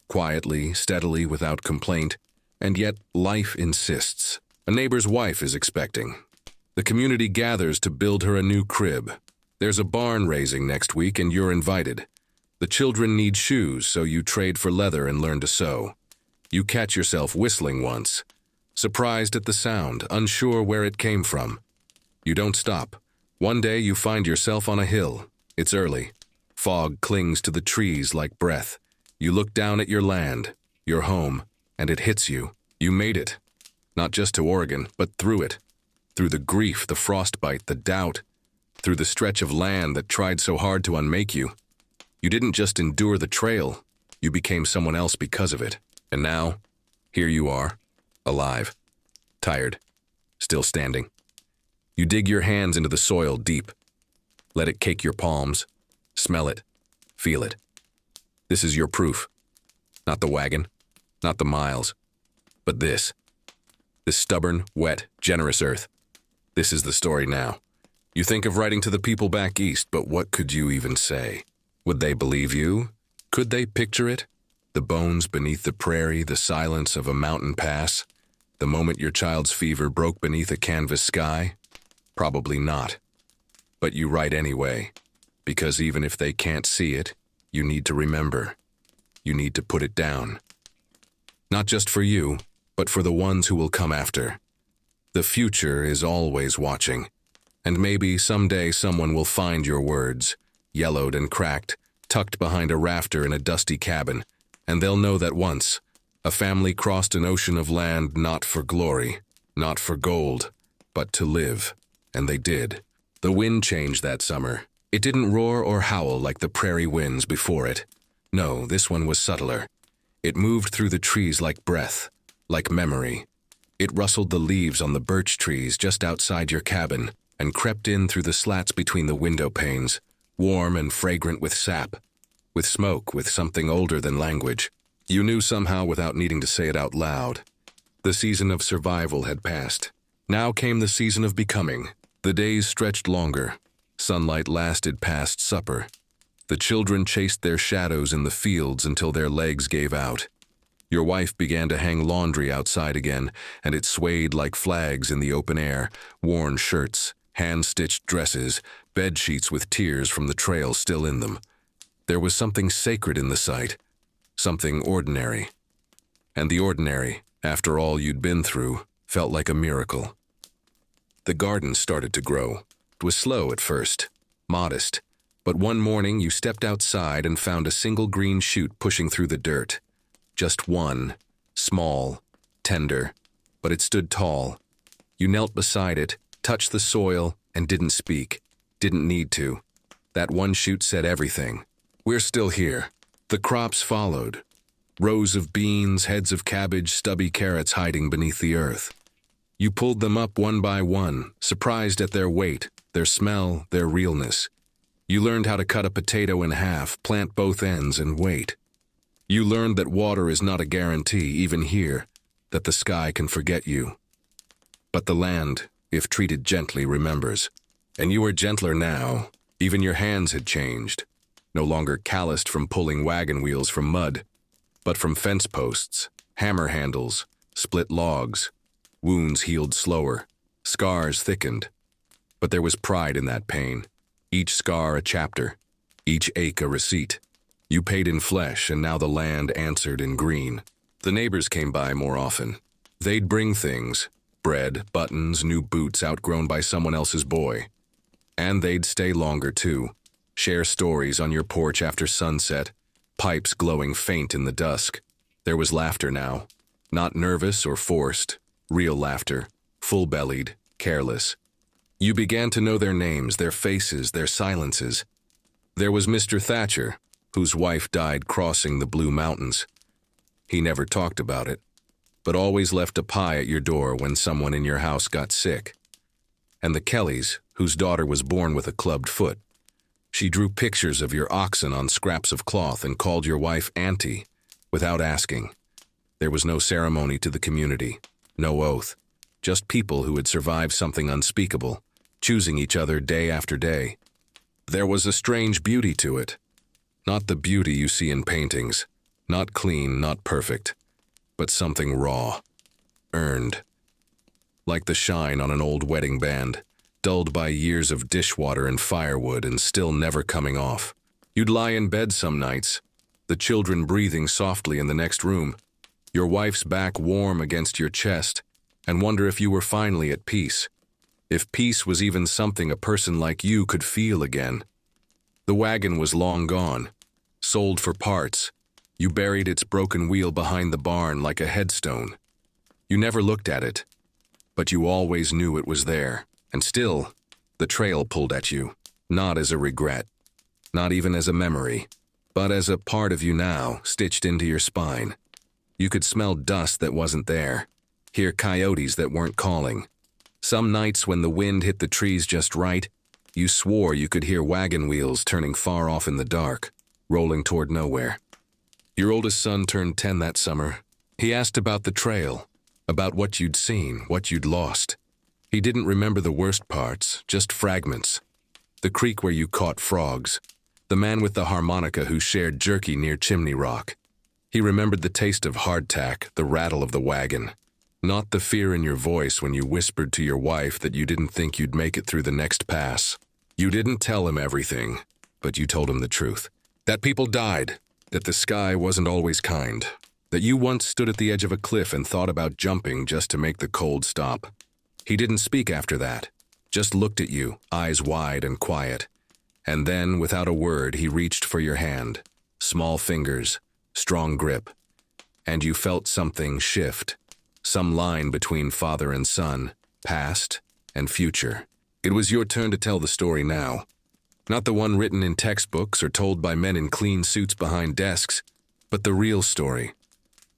quietly, steadily, without complaint, and yet life insists. A neighbor's wife is expecting. The community gathers to build her a new crib. There's a barn raising next week and you're invited. The children need shoes, so you trade for leather and learn to sew. You catch yourself whistling once, surprised at the sound, unsure where it came from. You don't stop. One day you find yourself on a hill. It's early. Fog clings to the trees like breath. You look down at your land, your home, and it hits you. You made it. Not just to Oregon, but through it. Through the grief, the frostbite, the doubt. Through the stretch of land that tried so hard to unmake you. You didn't just endure the trail. You became someone else because of it. And now, here you are, alive, tired, still standing. You dig your hands into the soil deep. Let it cake your palms. Smell it. Feel it. This is your proof. Not the wagon, not the miles, but this. This stubborn, wet, generous earth. This is the story now. You think of writing to the people back east, but what could you even say? Would they believe you? Could they picture it? The bones beneath the prairie, the silence of a mountain pass, the moment your child's fever broke beneath a canvas sky? Probably not. But you write anyway, because even if they can't see it, you need to remember. You need to put it down. Not just for you, but for the ones who will come after. The future is always watching. And maybe someday someone will find your words, yellowed and cracked, tucked behind a rafter in a dusty cabin, and they'll know that once, a family crossed an ocean of land not for glory, not for gold, but to live. And they did. The wind changed that summer. It didn't roar or howl like the prairie winds before it. No, this one was subtler. It moved through the trees like breath, like memory. It rustled the leaves on the birch trees just outside your cabin, and crept in through the slats between the window panes, warm and fragrant with sap, with smoke, with something older than language. You knew somehow without needing to say it out loud. The season of survival had passed. Now came the season of becoming. The days stretched longer. Sunlight lasted past supper. The children chased their shadows in the fields until their legs gave out. Your wife began to hang laundry outside again, and it swayed like flags in the open air, worn shirts, hand-stitched dresses, bed sheets with tears from the trail still in them. There was something sacred in the sight, something ordinary. And the ordinary, after all you'd been through, felt like a miracle. The garden started to grow. It was slow at first, modest, but one morning you stepped outside and found a single green shoot pushing through the dirt. Just one, small, tender, but it stood tall. You knelt beside it, touched the soil, and didn't speak. Didn't need to. That one shoot said everything. We're still here. The crops followed. Rows of beans, heads of cabbage, stubby carrots hiding beneath the earth. You pulled them up one by one, surprised at their weight, their smell, their realness. You learned how to cut a potato in half, plant both ends, and wait. You learned that water is not a guarantee, even here, that the sky can forget you. But the land, if treated gently, remembers. And you were gentler now. Even your hands had changed. No longer calloused from pulling wagon wheels from mud, but from fence posts, hammer handles, split logs. Wounds healed slower, scars thickened. But there was pride in that pain. Each scar a chapter, each ache a receipt. You paid in flesh, and now the land answered in green. The neighbors came by more often. They'd bring things, bread, buttons, new boots outgrown by someone else's boy. And they'd stay longer too, share stories on your porch after sunset, pipes glowing faint in the dusk. There was laughter now, not nervous or forced, real laughter, full-bellied, careless. You began to know their names, their faces, their silences. There was Mr. Thatcher, whose wife died crossing the Blue Mountains. He never talked about it, but always left a pie at your door when someone in your house got sick. and the Kellys, whose daughter was born with a clubbed foot. She drew pictures of your oxen on scraps of cloth and called your wife Auntie, without asking. There was no ceremony to the community, no oath, just people who had survived something unspeakable, choosing each other day after day. There was a strange beauty to it. Not the beauty you see in paintings, not clean, not perfect, but something raw, earned. Like the shine on an old wedding band, dulled by years of dishwater and firewood and still never coming off. You'd lie in bed some nights, the children breathing softly in the next room, your wife's back warm against your chest, and wonder if you were finally at peace. If peace was even something a person like you could feel again. The wagon was long gone, sold for parts. You buried its broken wheel behind the barn like a headstone. You never looked at it, but you always knew it was there. And still, the trail pulled at you, not as a regret, not even as a memory, but as a part of you now, stitched into your spine. You could smell dust that wasn't there, hear coyotes that weren't calling. Some nights when the wind hit the trees just right, you swore you could hear wagon wheels turning far off in the dark, rolling toward nowhere. Your oldest son turned 10 that summer. He asked about the trail, about what you'd seen, what you'd lost. He didn't remember the worst parts, just fragments. The creek where you caught frogs, the man with the harmonica who shared jerky near Chimney Rock. He remembered the taste of hardtack, the rattle of the wagon, not the fear in your voice when you whispered to your wife that you didn't think you'd make it through the next pass. You didn't tell him everything, but you told him the truth. That people died, that the sky wasn't always kind, that you once stood at the edge of a cliff and thought about jumping just to make the cold stop. He didn't speak after that, just looked at you, eyes wide and quiet. And then, without a word, he reached for your hand. Small fingers, strong grip. And you felt something shift. Some line between father and son, past and future. It was your turn to tell the story now. Not the one written in textbooks or told by men in clean suits behind desks, but the real story.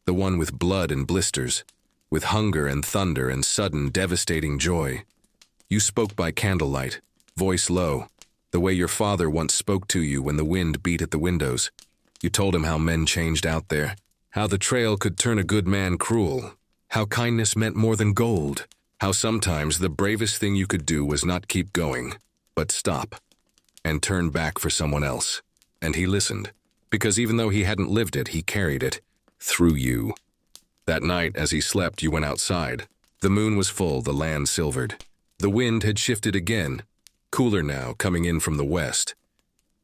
The one with blood and blisters, with hunger and thunder and sudden devastating joy. You spoke by candlelight, voice low, the way your father once spoke to you when the wind beat at the windows. You told him how men changed out there, how the trail could turn a good man cruel, how kindness meant more than gold, how sometimes the bravest thing you could do was not keep going, but stop, and turn back for someone else. And he listened, because even though he hadn't lived it, he carried it, through you. That night, as he slept, you went outside. The moon was full, the land silvered. The wind had shifted again, cooler now, coming in from the west.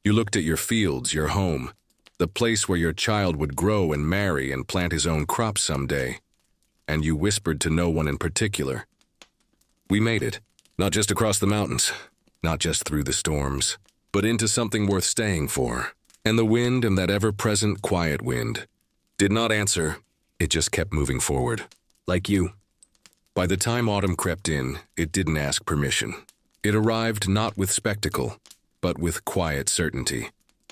You looked at your fields, your home, the place where your child would grow and marry and plant his own crops someday. And you whispered to no one in particular. We made it, not just across the mountains, not just through the storms, but into something worth staying for. And the wind, and that ever-present quiet wind, did not answer. It just kept moving forward, like you. By the time autumn crept in, it didn't ask permission. It arrived not with spectacle, but with quiet certainty.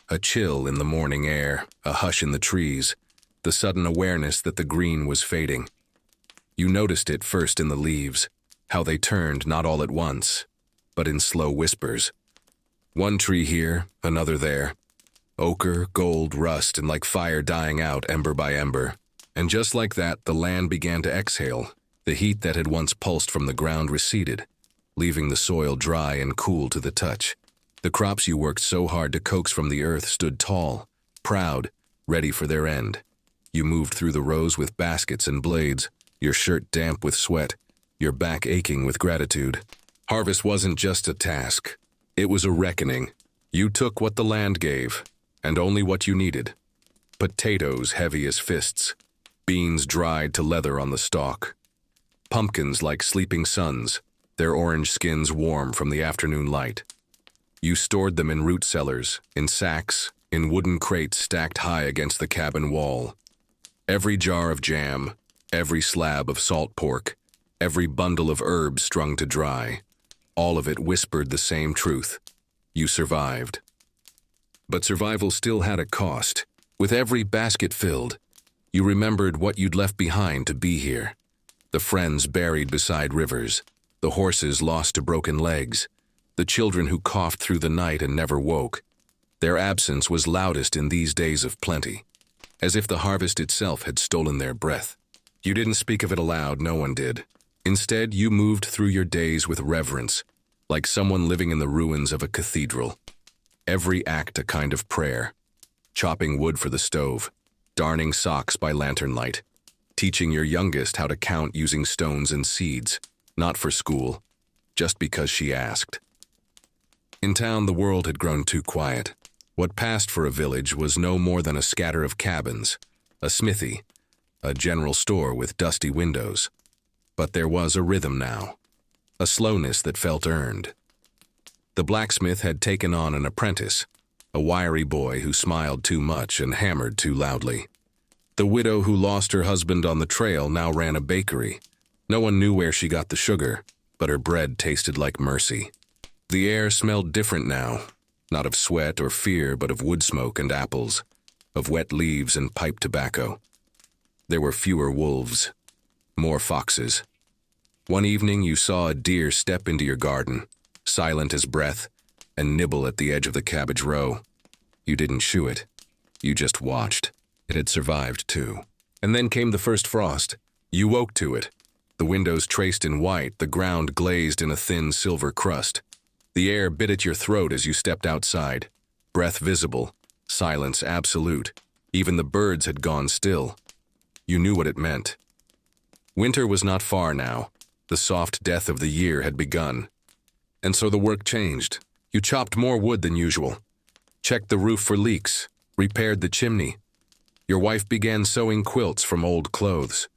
A chill in the morning air, a hush in the trees, the sudden awareness that the green was fading. You noticed it first in the leaves, how they turned not all at once, but in slow whispers. One tree here, another there. Ochre, gold, rust, and like fire dying out ember by ember. And just like that, the land began to exhale. The heat that had once pulsed from the ground receded, leaving the soil dry and cool to the touch. The crops you worked so hard to coax from the earth stood tall, proud, ready for their end. You moved through the rows with baskets and blades, your shirt damp with sweat, your back aching with gratitude. Harvest wasn't just a task. It was a reckoning. You took what the land gave, and only what you needed. Potatoes heavy as fists, beans dried to leather on the stalk, pumpkins like sleeping suns, their orange skins warm from the afternoon light. You stored them in root cellars, in sacks, in wooden crates stacked high against the cabin wall. Every jar of jam, every slab of salt pork, every bundle of herbs strung to dry, all of it whispered the same truth. You survived. But survival still had a cost. With every basket filled, you remembered what you'd left behind to be here. The friends buried beside rivers, the horses lost to broken legs, the children who coughed through the night and never woke. Their absence was loudest in these days of plenty, as if the harvest itself had stolen their breath. You didn't speak of it aloud, no one did. Instead, you moved through your days with reverence, like someone living in the ruins of a cathedral. Every act a kind of prayer. Chopping wood for the stove, darning socks by lantern light, teaching your youngest how to count using stones and seeds, not for school, just because she asked. In town, the world had grown too quiet. What passed for a village was no more than a scatter of cabins, a smithy, a general store with dusty windows. But there was a rhythm now, a slowness that felt earned. The blacksmith had taken on an apprentice, a wiry boy who smiled too much and hammered too loudly. The widow who lost her husband on the trail now ran a bakery. No one knew where she got the sugar, but her bread tasted like mercy. The air smelled different now, not of sweat or fear, but of wood smoke and apples, of wet leaves and pipe tobacco. There were fewer wolves, more foxes. One evening you saw a deer step into your garden, silent as breath, and nibble at the edge of the cabbage row. You didn't shoo it. You just watched. It had survived, too. And then came the first frost. You woke to it. The windows traced in white, the ground glazed in a thin silver crust. The air bit at your throat as you stepped outside. Breath visible, silence absolute. Even the birds had gone still. You knew what it meant. Winter was not far now. The soft death of the year had begun. And so the work changed. You chopped more wood than usual, checked the roof for leaks, repaired the chimney. Your wife began sewing quilts from old clothes,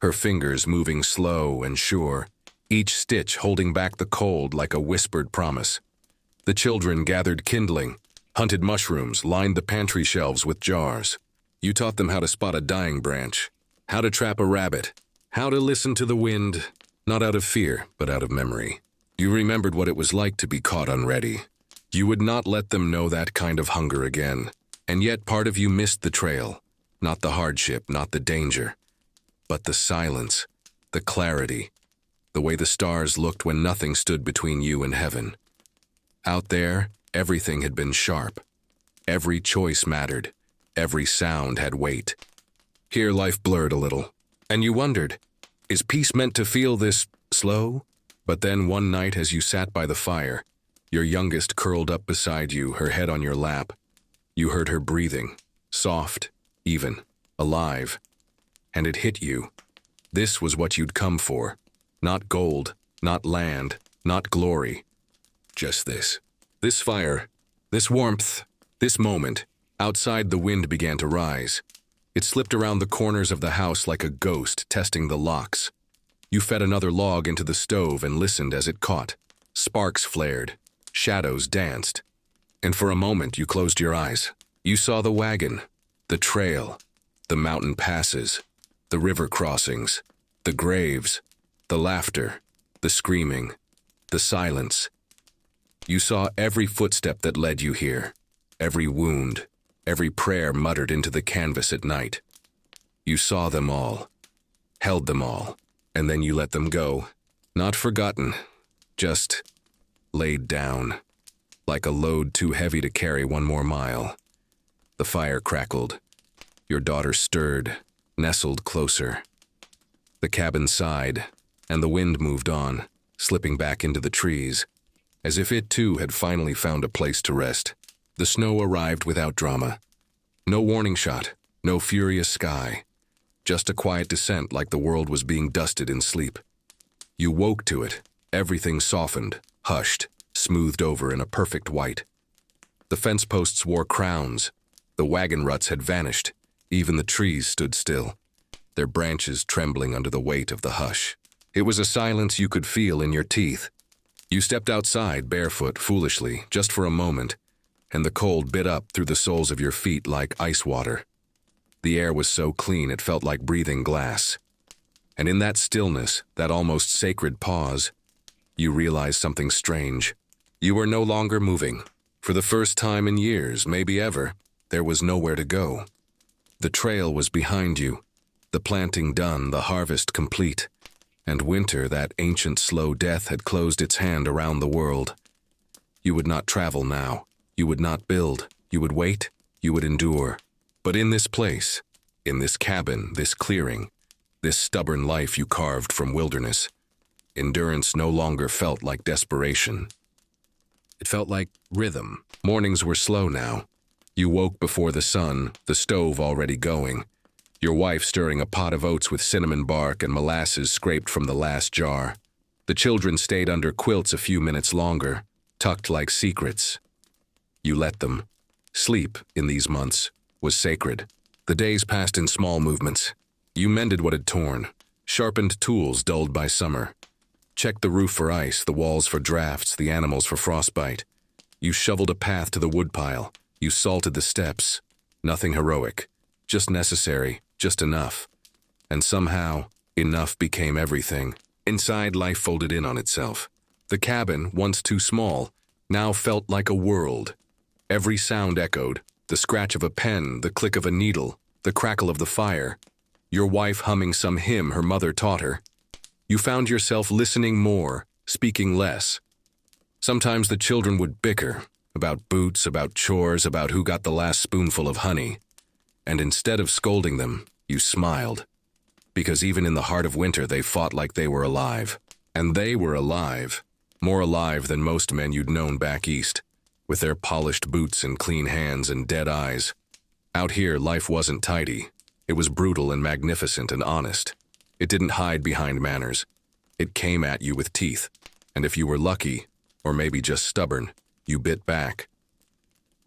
her fingers moving slow and sure, each stitch holding back the cold like a whispered promise. The children gathered kindling, hunted mushrooms, lined the pantry shelves with jars. You taught them how to spot a dying branch, how to trap a rabbit, how to listen to the wind, not out of fear, but out of memory. You remembered what it was like to be caught unready. You would not let them know that kind of hunger again. And yet part of you missed the trail. Not the hardship, not the danger, but the silence, the clarity, the way the stars looked when nothing stood between you and heaven. Out there, everything had been sharp. Every choice mattered. Every sound had weight. Here life blurred a little, and you wondered, is peace meant to feel this slow? But then one night as you sat by the fire, your youngest curled up beside you, her head on your lap. You heard her breathing, soft, even, alive. And it hit you. This was what you'd come for. Not gold, not land, not glory. Just this. This fire, this warmth, this moment. Outside the wind began to rise. It slipped around the corners of the house like a ghost, testing the locks. You fed another log into the stove and listened as it caught. Sparks flared. Shadows danced. And for a moment you closed your eyes. You saw the wagon, the trail, the mountain passes, the river crossings, the graves, the laughter, the screaming, the silence. You saw every footstep that led you here, every wound, every prayer muttered into the canvas at night. You saw them all, held them all, and then you let them go. Not forgotten, just laid down, like a load too heavy to carry one more mile. The fire crackled. Your daughter stirred, nestled closer. The cabin sighed, and the wind moved on, slipping back into the trees, as if it too had finally found a place to rest. The snow arrived without drama. No warning shot, no furious sky, just a quiet descent like the world was being dusted in sleep. You woke to it, everything softened, hushed, smoothed over in a perfect white. The fence posts wore crowns, the wagon ruts had vanished, even the trees stood still, their branches trembling under the weight of the hush. It was a silence you could feel in your teeth. You stepped outside barefoot, foolishly, just for a moment, and the cold bit up through the soles of your feet like ice water. The air was so clean it felt like breathing glass. And in that stillness, that almost sacred pause, you realized something strange. You were no longer moving. For the first time in years, maybe ever, there was nowhere to go. The trail was behind you, the planting done, the harvest complete, And winter, that ancient slow death, had closed its hand around the world. You would not travel now. You would not build. You would wait. You would endure. But in this place, in this cabin, this clearing, this stubborn life you carved from wilderness, endurance no longer felt like desperation. It felt like rhythm. Mornings were slow now. You woke before the sun, the stove already going, your wife stirring a pot of oats with cinnamon bark and molasses scraped from the last jar. The children stayed under quilts a few minutes longer, tucked like secrets. You let them. Sleep, in these months, was sacred. The days passed in small movements. You mended what had torn, sharpened tools dulled by summer, checked the roof for ice, the walls for drafts, the animals for frostbite. You shoveled a path to the woodpile. You salted the steps. Nothing heroic, just necessary, just enough. And somehow, enough became everything. Inside, life folded in on itself. The cabin, once too small, now felt like a world. Every sound echoed, the scratch of a pen, the click of a needle, the crackle of the fire. Your wife humming some hymn her mother taught her. You found yourself listening more, speaking less. Sometimes the children would bicker, about boots, about chores, about who got the last spoonful of honey. And instead of scolding them, you smiled. Because even in the heart of winter, they fought like they were alive. And they were alive, more alive than most men you'd known back east, with their polished boots and clean hands and dead eyes. Out here, life wasn't tidy. It was brutal and magnificent and honest. It didn't hide behind manners. It came at you with teeth. And if you were lucky, or maybe just stubborn, you bit back.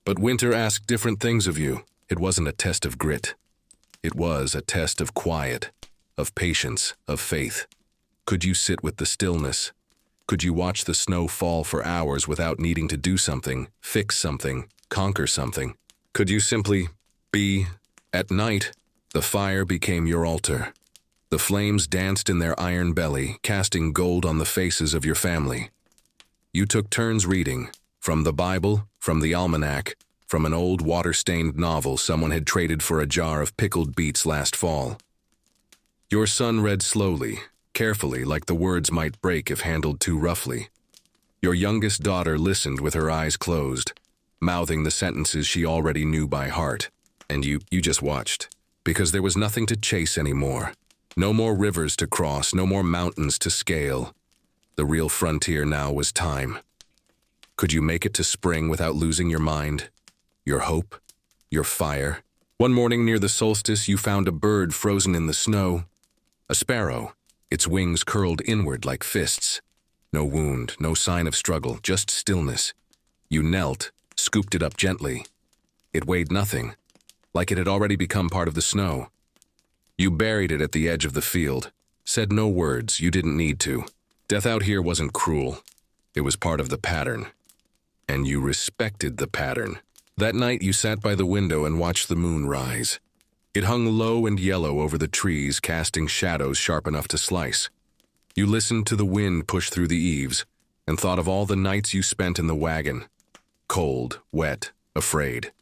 But winter asked different things of you. It wasn't a test of grit. It was a test of quiet, of patience, of faith. Could you sit with the stillness? Could you watch the snow fall for hours without needing to do something, fix something, conquer something? Could you simply be? At night, the fire became your altar. The flames danced in their iron belly, casting gold on the faces of your family. You took turns reading, from the Bible, from the almanac, from an old water-stained novel someone had traded for a jar of pickled beets last fall. Your son read slowly, carefully, like the words might break if handled too roughly. Your youngest daughter listened with her eyes closed, mouthing the sentences she already knew by heart. And you just watched, because there was nothing to chase anymore. No more rivers to cross, no more mountains to scale. The real frontier now was time. Could you make it to spring without losing your mind, your hope, your fire? One morning near the solstice, you found a bird frozen in the snow. A sparrow, its wings curled inward like fists. No wound, no sign of struggle, just stillness. You knelt, scooped it up gently. It weighed nothing, like it had already become part of the snow. You buried it at the edge of the field, said no words, you didn't need to. Death out here wasn't cruel. It was part of the pattern. And you respected the pattern. That night you sat by the window and watched the moon rise. It hung low and yellow over the trees, casting shadows sharp enough to slice. You listened to the wind push through the eaves, and thought of all the nights you spent in the wagon. Cold, wet, afraid.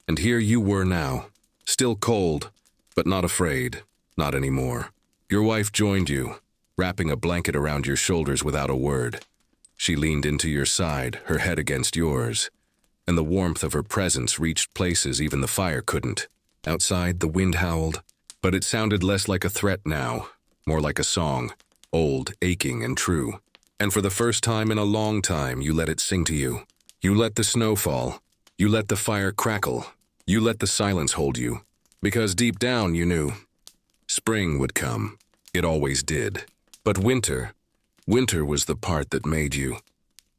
And here you were now, still cold, but not afraid, not anymore. Your wife joined you, wrapping a blanket around your shoulders without a word. She leaned into your side, her head against yours, and the warmth of her presence reached places even the fire couldn't. Outside, the wind howled, but it sounded less like a threat now, more like a song, old, aching, and true. And for the first time in a long time, you let it sing to you. You let the snow fall. You let the fire crackle. You let the silence hold you. Because deep down you knew. Spring would come. It always did. But winter was the part that made you.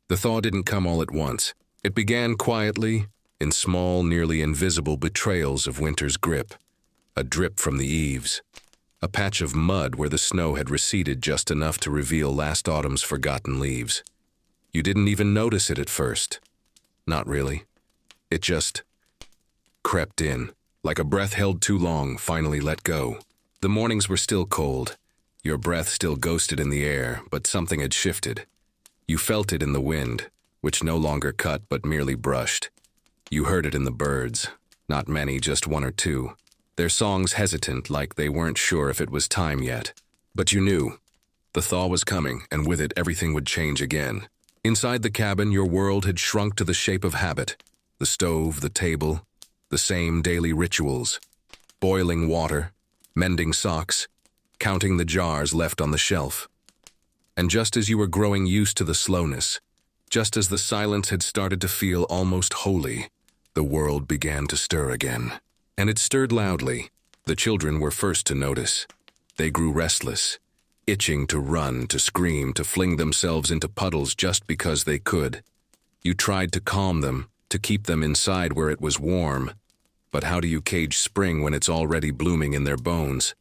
The thaw didn't come all at once. It began quietly, in small, nearly invisible betrayals of winter's grip. A drip from the eaves. A patch of mud where the snow had receded just enough to reveal last autumn's forgotten leaves. You didn't even notice it at first. Not really. It just crept in, like a breath held too long, finally let go. The mornings were still cold. Your breath still ghosted in the air, but something had shifted. You felt it in the wind, which no longer cut but merely brushed. You heard it in the birds. Not many, just one or two. Their songs hesitant, like they weren't sure if it was time yet. But you knew. The thaw was coming, and with it everything would change again. Inside the cabin, your world had shrunk to the shape of habit. The stove, the table, the same daily rituals. Boiling water, mending socks, counting the jars left on the shelf. And just as you were growing used to the slowness, just as the silence had started to feel almost holy, the world began to stir again. And it stirred loudly. The children were first to notice. They grew restless, itching to run, to scream, to fling themselves into puddles just because they could. You tried to calm them, to keep them inside where it was warm. But how do you cage spring when it's already blooming in their bones?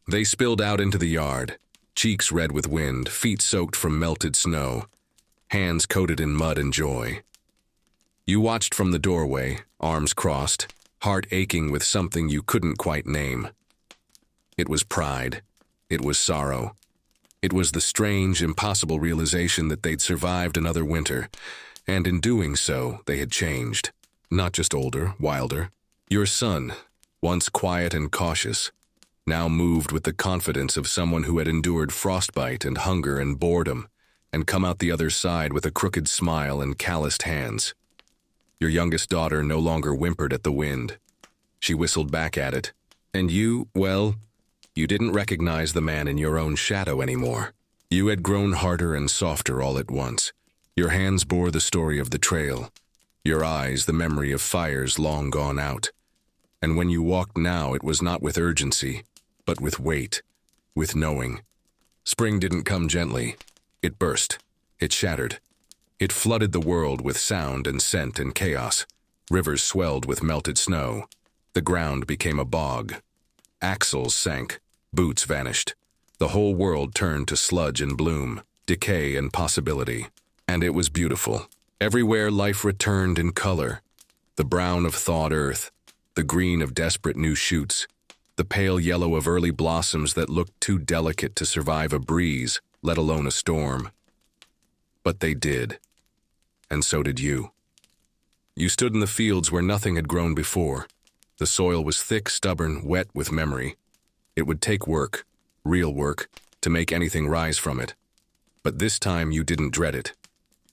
They spilled out into the yard, cheeks red with wind, feet soaked from melted snow, hands coated in mud and joy. You watched from the doorway, arms crossed, heart aching with something you couldn't quite name. It was pride. It was sorrow. It was the strange, impossible realization that they'd survived another winter, and in doing so, they had changed. Not just older, wilder. Your son, once quiet and cautious, now moved with the confidence of someone who had endured frostbite and hunger and boredom, and come out the other side with a crooked smile and calloused hands. Your youngest daughter no longer whimpered at the wind. She whistled back at it, and you, well, you didn't recognize the man in your own shadow anymore. You had grown harder and softer all at once. Your hands bore the story of the trail, your eyes the memory of fires long gone out. And when you walked now, it was not with urgency, but with weight, with knowing. Spring didn't come gently. It burst. It shattered. It flooded the world with sound and scent and chaos. Rivers swelled with melted snow. The ground became a bog. Axles sank. Boots vanished. The whole world turned to sludge and bloom, decay and possibility. And it was beautiful. Everywhere life returned in color. The brown of thawed earth, the green of desperate new shoots, the pale yellow of early blossoms that looked too delicate to survive a breeze, let alone a storm. But they did. And so did you. You stood in the fields where nothing had grown before. The soil was thick, stubborn, wet with memory. It would take work, real work, to make anything rise from it. But this time you didn't dread it.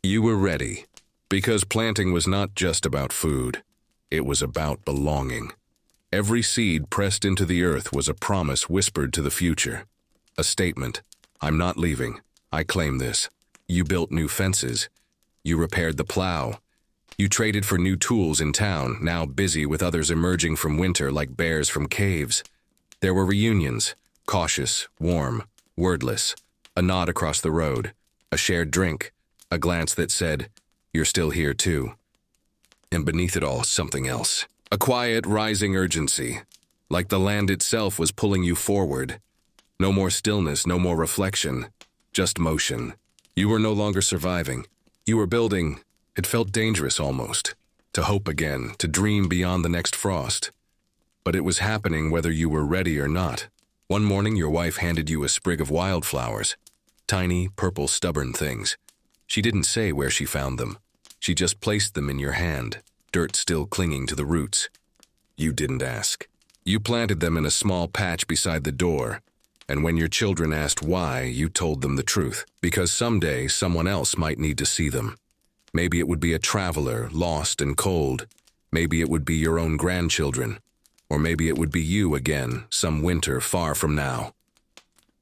You were ready, because planting was not just about food. It was about belonging. Every seed pressed into the earth was a promise whispered to the future. A statement, I'm not leaving. I claim this. You built new fences. You repaired the plow. You traded for new tools in town, now busy with others emerging from winter like bears from caves. There were reunions, cautious, warm, wordless, a nod across the road, a shared drink, a glance that said, you're still here too. And beneath it all, something else. A quiet, rising urgency, like the land itself was pulling you forward. No more stillness, no more reflection, just motion. You were no longer surviving. You were building. It felt dangerous almost. To hope again, to dream beyond the next frost. But it was happening whether you were ready or not. One morning, your wife handed you a sprig of wildflowers. Tiny, purple, stubborn things. She didn't say where she found them. She just placed them in your hand, dirt still clinging to the roots. You didn't ask. You planted them in a small patch beside the door, and when your children asked why, you told them the truth, because someday someone else might need to see them. Maybe it would be a traveler, lost and cold. Maybe it would be your own grandchildren. Or maybe it would be you again, some winter far from now.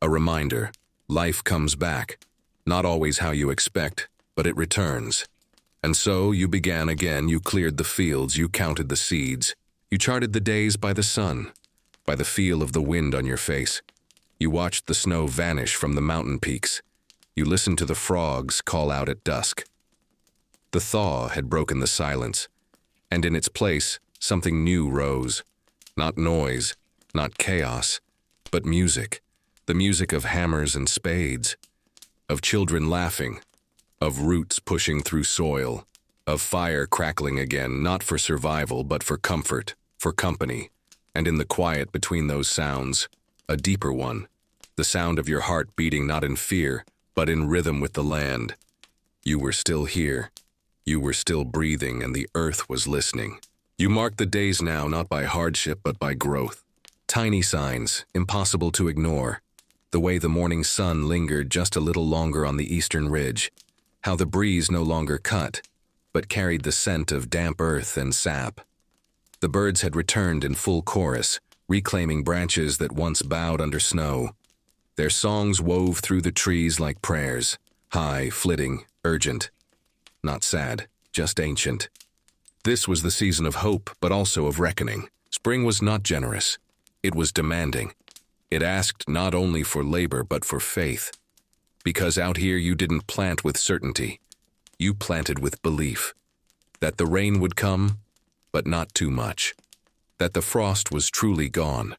A reminder, life comes back. Not always how you expect, but it returns. And so you began again, you cleared the fields, you counted the seeds. You charted the days by the sun, by the feel of the wind on your face. You watched the snow vanish from the mountain peaks. You listened to the frogs call out at dusk. The thaw had broken the silence, and in its place, something new rose. Not noise, not chaos, but music. The music of hammers and spades, of children laughing, of roots pushing through soil, of fire crackling again, not for survival, but for comfort, for company. And in the quiet between those sounds, a deeper one, the sound of your heart beating not in fear, but in rhythm with the land. You were still here. You were still breathing, and the earth was listening. You marked the days now not by hardship, but by growth. Tiny signs, impossible to ignore. the way the morning sun lingered just a little longer on the eastern ridge, how the breeze no longer cut, but carried the scent of damp earth and sap. The birds had returned in full chorus, reclaiming branches that once bowed under snow. Their songs wove through the trees like prayers, high, flitting, urgent. Not sad, just ancient. This was the season of hope, but also of reckoning. Spring was not generous. It was demanding. It asked not only for labor, but for faith. Because out here you didn't plant with certainty. You planted with belief. That the rain would come, but not too much. That the frost was truly gone,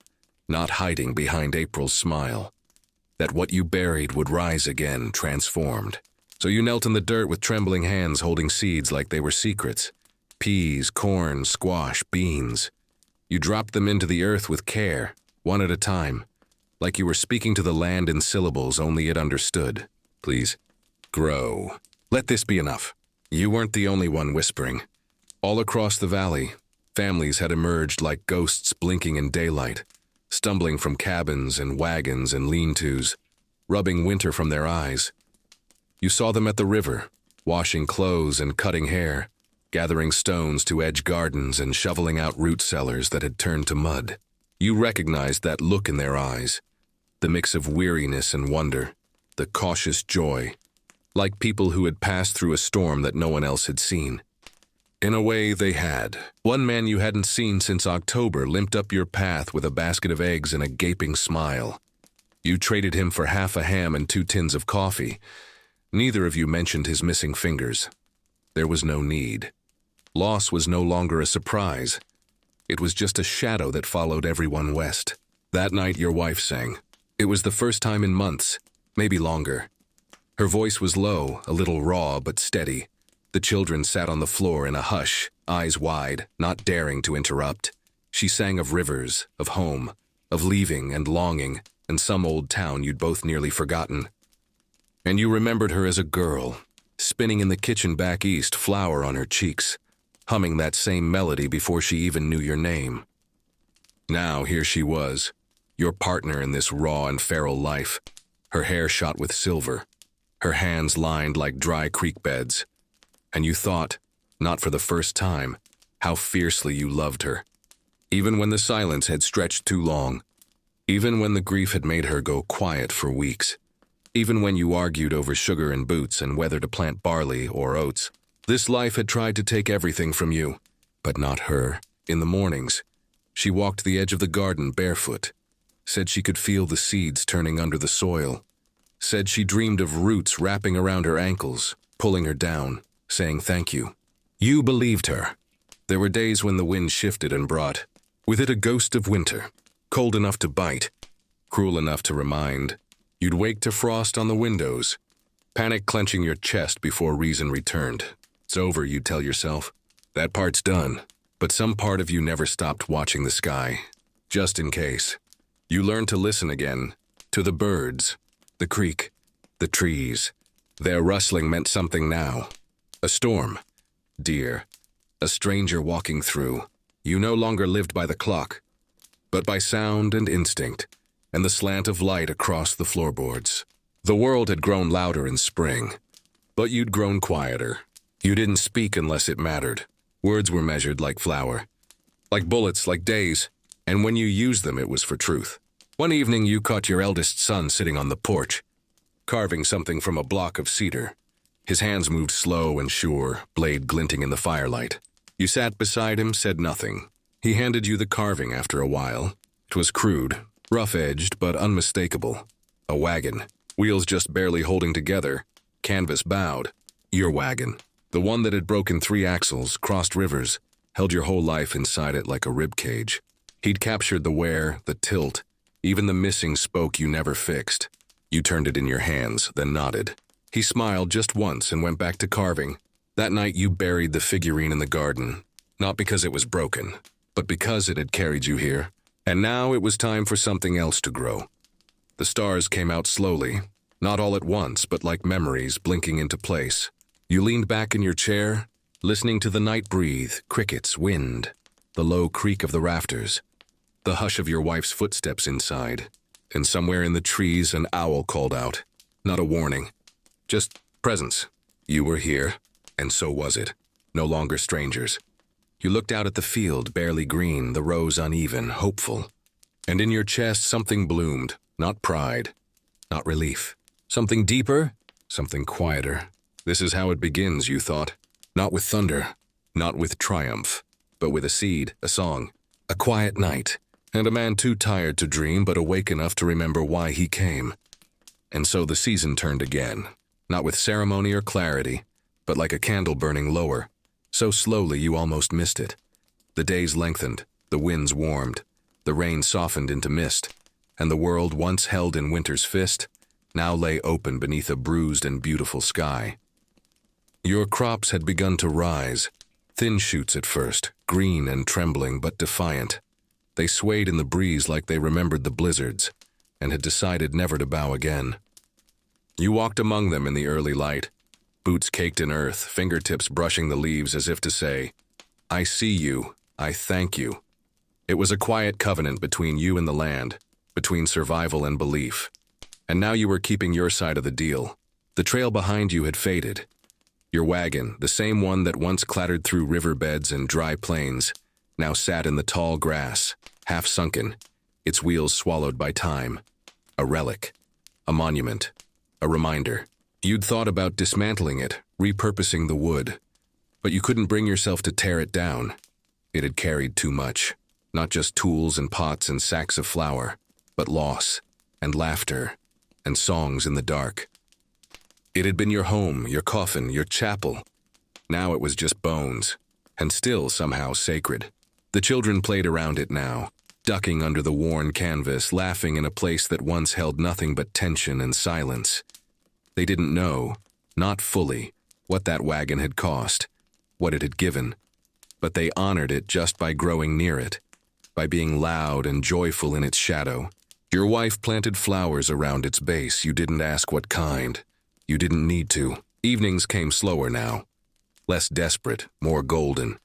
not hiding behind April's smile. That what you buried would rise again, transformed. So you knelt in the dirt with trembling hands holding seeds like they were secrets. Peas, corn, squash, beans. You dropped them into the earth with care, one at a time, like you were speaking to the land in syllables only it understood. Please, grow. Let this be enough. You weren't the only one whispering. All across the valley, families had emerged like ghosts blinking in daylight, stumbling from cabins and wagons and lean-tos, rubbing winter from their eyes. You saw them at the river, washing clothes and cutting hair, gathering stones to edge gardens and shoveling out root cellars that had turned to mud. You recognized that look in their eyes, the mix of weariness and wonder, the cautious joy, like people who had passed through a storm that no one else had seen. In a way, they had. One man you hadn't seen since October limped up your path with a basket of eggs and a gaping smile. You traded him for half a ham and 2 tins of coffee. Neither of you mentioned his missing fingers. There was no need. Loss was no longer a surprise. It was just a shadow that followed everyone west. That night your wife sang. It was the first time in months, maybe longer. Her voice was low, a little raw but steady. The children sat on the floor in a hush, eyes wide, not daring to interrupt. She sang of rivers, of home, of leaving and longing, and some old town you'd both nearly forgotten. And you remembered her as a girl, spinning in the kitchen back east, flour on her cheeks, humming that same melody before she even knew your name. Now here she was, your partner in this raw and feral life, her hair shot with silver, her hands lined like dry creek beds. And you thought, not for the first time, how fiercely you loved her. Even when the silence had stretched too long, even when the grief had made her go quiet for weeks, even when you argued over sugar and boots and whether to plant barley or oats. This life had tried to take everything from you, but not her. In the mornings, she walked the edge of the garden barefoot, said she could feel the seeds turning under the soil, said she dreamed of roots wrapping around her ankles, pulling her down, saying thank you. You believed her. There were days when the wind shifted and brought with it a ghost of winter, cold enough to bite, cruel enough to remind. You'd wake to frost on the windows, panic clenching your chest before reason returned. It's over, you'd tell yourself. That part's done. But some part of you never stopped watching the sky. Just in case. You learned to listen again. To the birds. The creek. The trees. Their rustling meant something now. A storm. Deer. A stranger walking through. You no longer lived by the clock, but by sound and instinct, and the slant of light across the floorboards. The world had grown louder in spring, but you'd grown quieter. You didn't speak unless it mattered. Words were measured like flour, like bullets, like days, and when you used them, it was for truth. One evening, you caught your eldest son sitting on the porch, carving something from a block of cedar. His hands moved slow and sure, blade glinting in the firelight. You sat beside him, said nothing. He handed you the carving after a while. It was crude, rough-edged, but unmistakable. A wagon, wheels just barely holding together, canvas bowed. Your wagon. The one that had broken 3 axles, crossed rivers, held your whole life inside it like a rib cage. He'd captured the wear, the tilt, even the missing spoke you never fixed. You turned it in your hands, then nodded. He smiled just once and went back to carving. That night you buried the figurine in the garden, not because it was broken, but because it had carried you here. And now it was time for something else to grow. The stars came out slowly, not all at once, but like memories blinking into place. You leaned back in your chair, listening to the night breathe, crickets, wind, the low creak of the rafters, the hush of your wife's footsteps inside. and somewhere in the trees an owl called out. Not a warning, just presence. You were here, and so was it. No longer strangers. You looked out at the field, barely green, the rows uneven, hopeful. And in your chest something bloomed, not pride, not relief. Something deeper, something quieter. This is how it begins, you thought. Not with thunder, not with triumph, but with a seed, a song, a quiet night, and a man too tired to dream but awake enough to remember why he came. And so the season turned again, not with ceremony or clarity, but like a candle burning lower, so slowly you almost missed it. The days lengthened, the winds warmed, the rain softened into mist, and the world once held in winter's fist now lay open beneath a bruised and beautiful sky. Your crops had begun to rise, thin shoots at first, green and trembling but defiant. They swayed in the breeze like they remembered the blizzards and had decided never to bow again. You walked among them in the early light, boots caked in earth, fingertips brushing the leaves as if to say, I see you, I thank you. It was a quiet covenant between you and the land, between survival and belief. And now you were keeping your side of the deal. The trail behind you had faded. Your wagon, the same one that once clattered through riverbeds and dry plains, now sat in the tall grass, half sunken, its wheels swallowed by time. A relic, a monument, a reminder. You'd thought about dismantling it, repurposing the wood, but you couldn't bring yourself to tear it down. It had carried too much, not just tools and pots and sacks of flour, but loss and laughter and songs in the dark. It had been your home, your coffin, your chapel. Now it was just bones, and still somehow sacred. The children played around it now, ducking under the worn canvas, laughing in a place that once held nothing but tension and silence. They didn't know, not fully, what that wagon had cost, what it had given, but they honored it just by growing near it, by being loud and joyful in its shadow. Your wife planted flowers around its base. You didn't ask what kind. You didn't need to. Evenings came slower now, less desperate, more golden.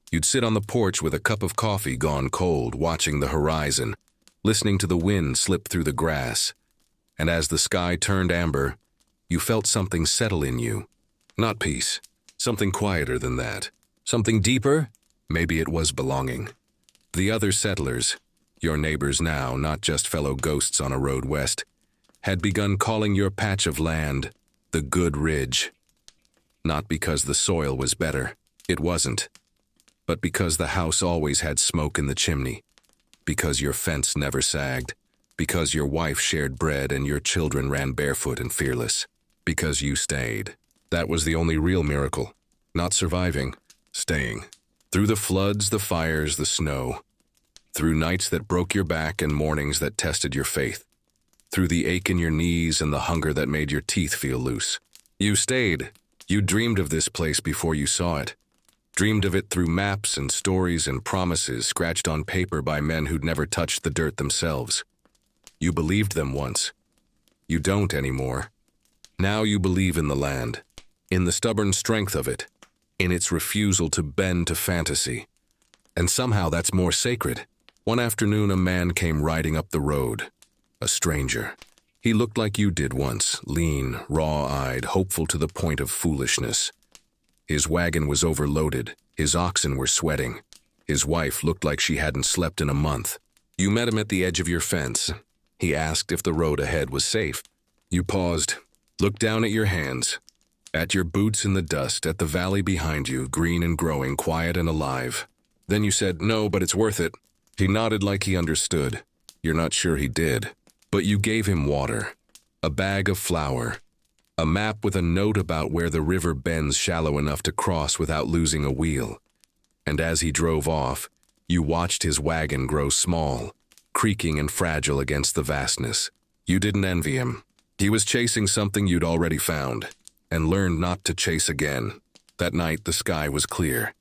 You'd sit on the porch with a cup of coffee gone cold, watching the horizon, listening to the wind slip through the grass. And as the sky turned amber, you felt something settle in you. Not peace, something quieter than that. Something deeper? Maybe it was belonging. The other settlers, your neighbors now, not just fellow ghosts on a road west, had begun calling your patch of land the Good Ridge. Not because the soil was better, it wasn't, but because the house always had smoke in the chimney, because your fence never sagged, because your wife shared bread and your children ran barefoot and fearless, because you stayed. That was the only real miracle. Not surviving, staying. Through the floods, the fires, the snow. Through nights that broke your back and mornings that tested your faith. Through the ache in your knees and the hunger that made your teeth feel loose. You stayed. You dreamed of this place before you saw it. Dreamed of it through maps and stories and promises scratched on paper by men who'd never touched the dirt themselves. You believed them once. You don't anymore. Now you believe in the land, in the stubborn strength of it, in its refusal to bend to fantasy. And somehow that's more sacred. One afternoon a man came riding up the road. A stranger. He looked like you did once, lean, raw-eyed, hopeful to the point of foolishness. His wagon was overloaded, his oxen were sweating. His wife looked like she hadn't slept in a month. You met him at the edge of your fence. He asked if the road ahead was safe. You paused, looked down at your hands, at your boots in the dust, at the valley behind you, green and growing, quiet and alive. Then you said, "No, but it's worth it." He nodded like he understood. You're not sure he did. But you gave him water, a bag of flour, a map with a note about where the river bends shallow enough to cross without losing a wheel. And as he drove off, you watched his wagon grow small, creaking and fragile against the vastness. You didn't envy him. He was chasing something you'd already found, and learned not to chase again. That night the sky was clear.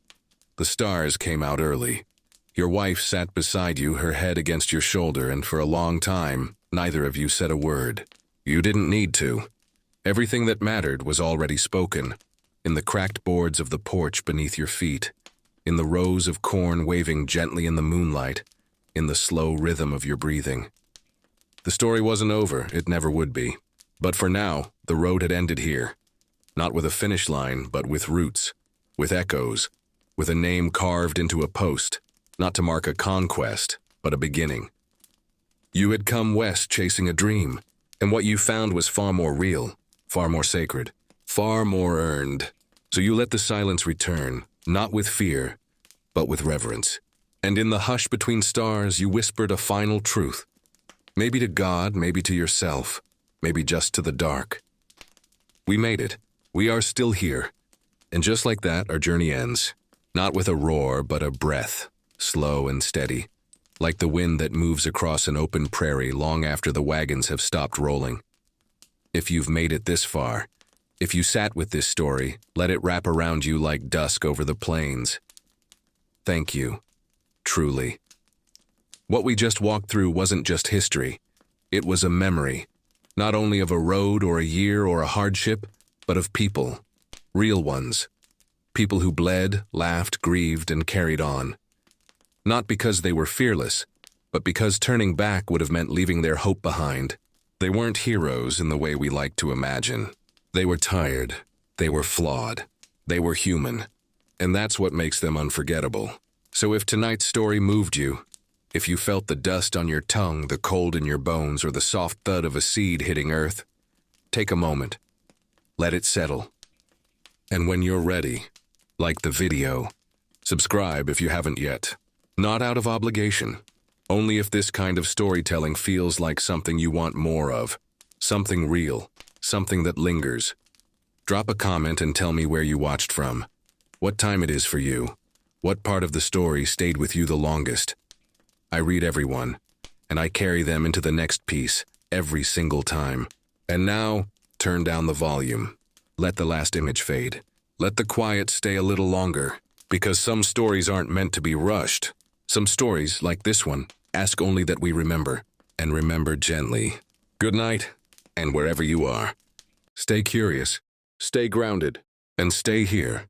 The stars came out early. Your wife sat beside you, her head against your shoulder, and for a long time, neither of you said a word. You didn't need to. Everything that mattered was already spoken, in the cracked boards of the porch beneath your feet, in the rows of corn waving gently in the moonlight, in the slow rhythm of your breathing. The story wasn't over, it never would be. But for now, the road had ended here. Not with a finish line, but with roots, with echoes, with a name carved into a post, not to mark a conquest, but a beginning. You had come west chasing a dream, and what you found was far more real, far more sacred, far more earned. So you let the silence return, not with fear, but with reverence. And in the hush between stars, you whispered a final truth. Maybe to God, maybe to yourself, maybe just to the dark. We made it. We are still here. And just like that, our journey ends. Not with a roar, but a breath, slow and steady, like the wind that moves across an open prairie long after the wagons have stopped rolling. If you've made it this far, if you sat with this story, let it wrap around you like dusk over the plains. Thank you, truly. What we just walked through wasn't just history. It was a memory, not only of a road or a year or a hardship, but of people, real ones. People who bled, laughed, grieved, and carried on. Not because they were fearless, but because turning back would have meant leaving their hope behind. They weren't heroes in the way we like to imagine. They were tired. They were flawed. They were human. And that's what makes them unforgettable. So if tonight's story moved you, if you felt the dust on your tongue, the cold in your bones, or the soft thud of a seed hitting earth, take a moment. Let it settle. And when you're ready, like the video, subscribe if you haven't yet. Not out of obligation, only if this kind of storytelling feels like something you want more of, something real, something that lingers. Drop a comment and tell me where you watched from, what time it is for you, what part of the story stayed with you the longest. I read everyone, and I carry them into the next piece every single time. And now, turn down the volume. Let the last image fade. Let the quiet stay a little longer, because some stories aren't meant to be rushed. Some stories, like this one, ask only that we remember, and remember gently. Good night, and wherever you are, stay curious, stay grounded, and stay here.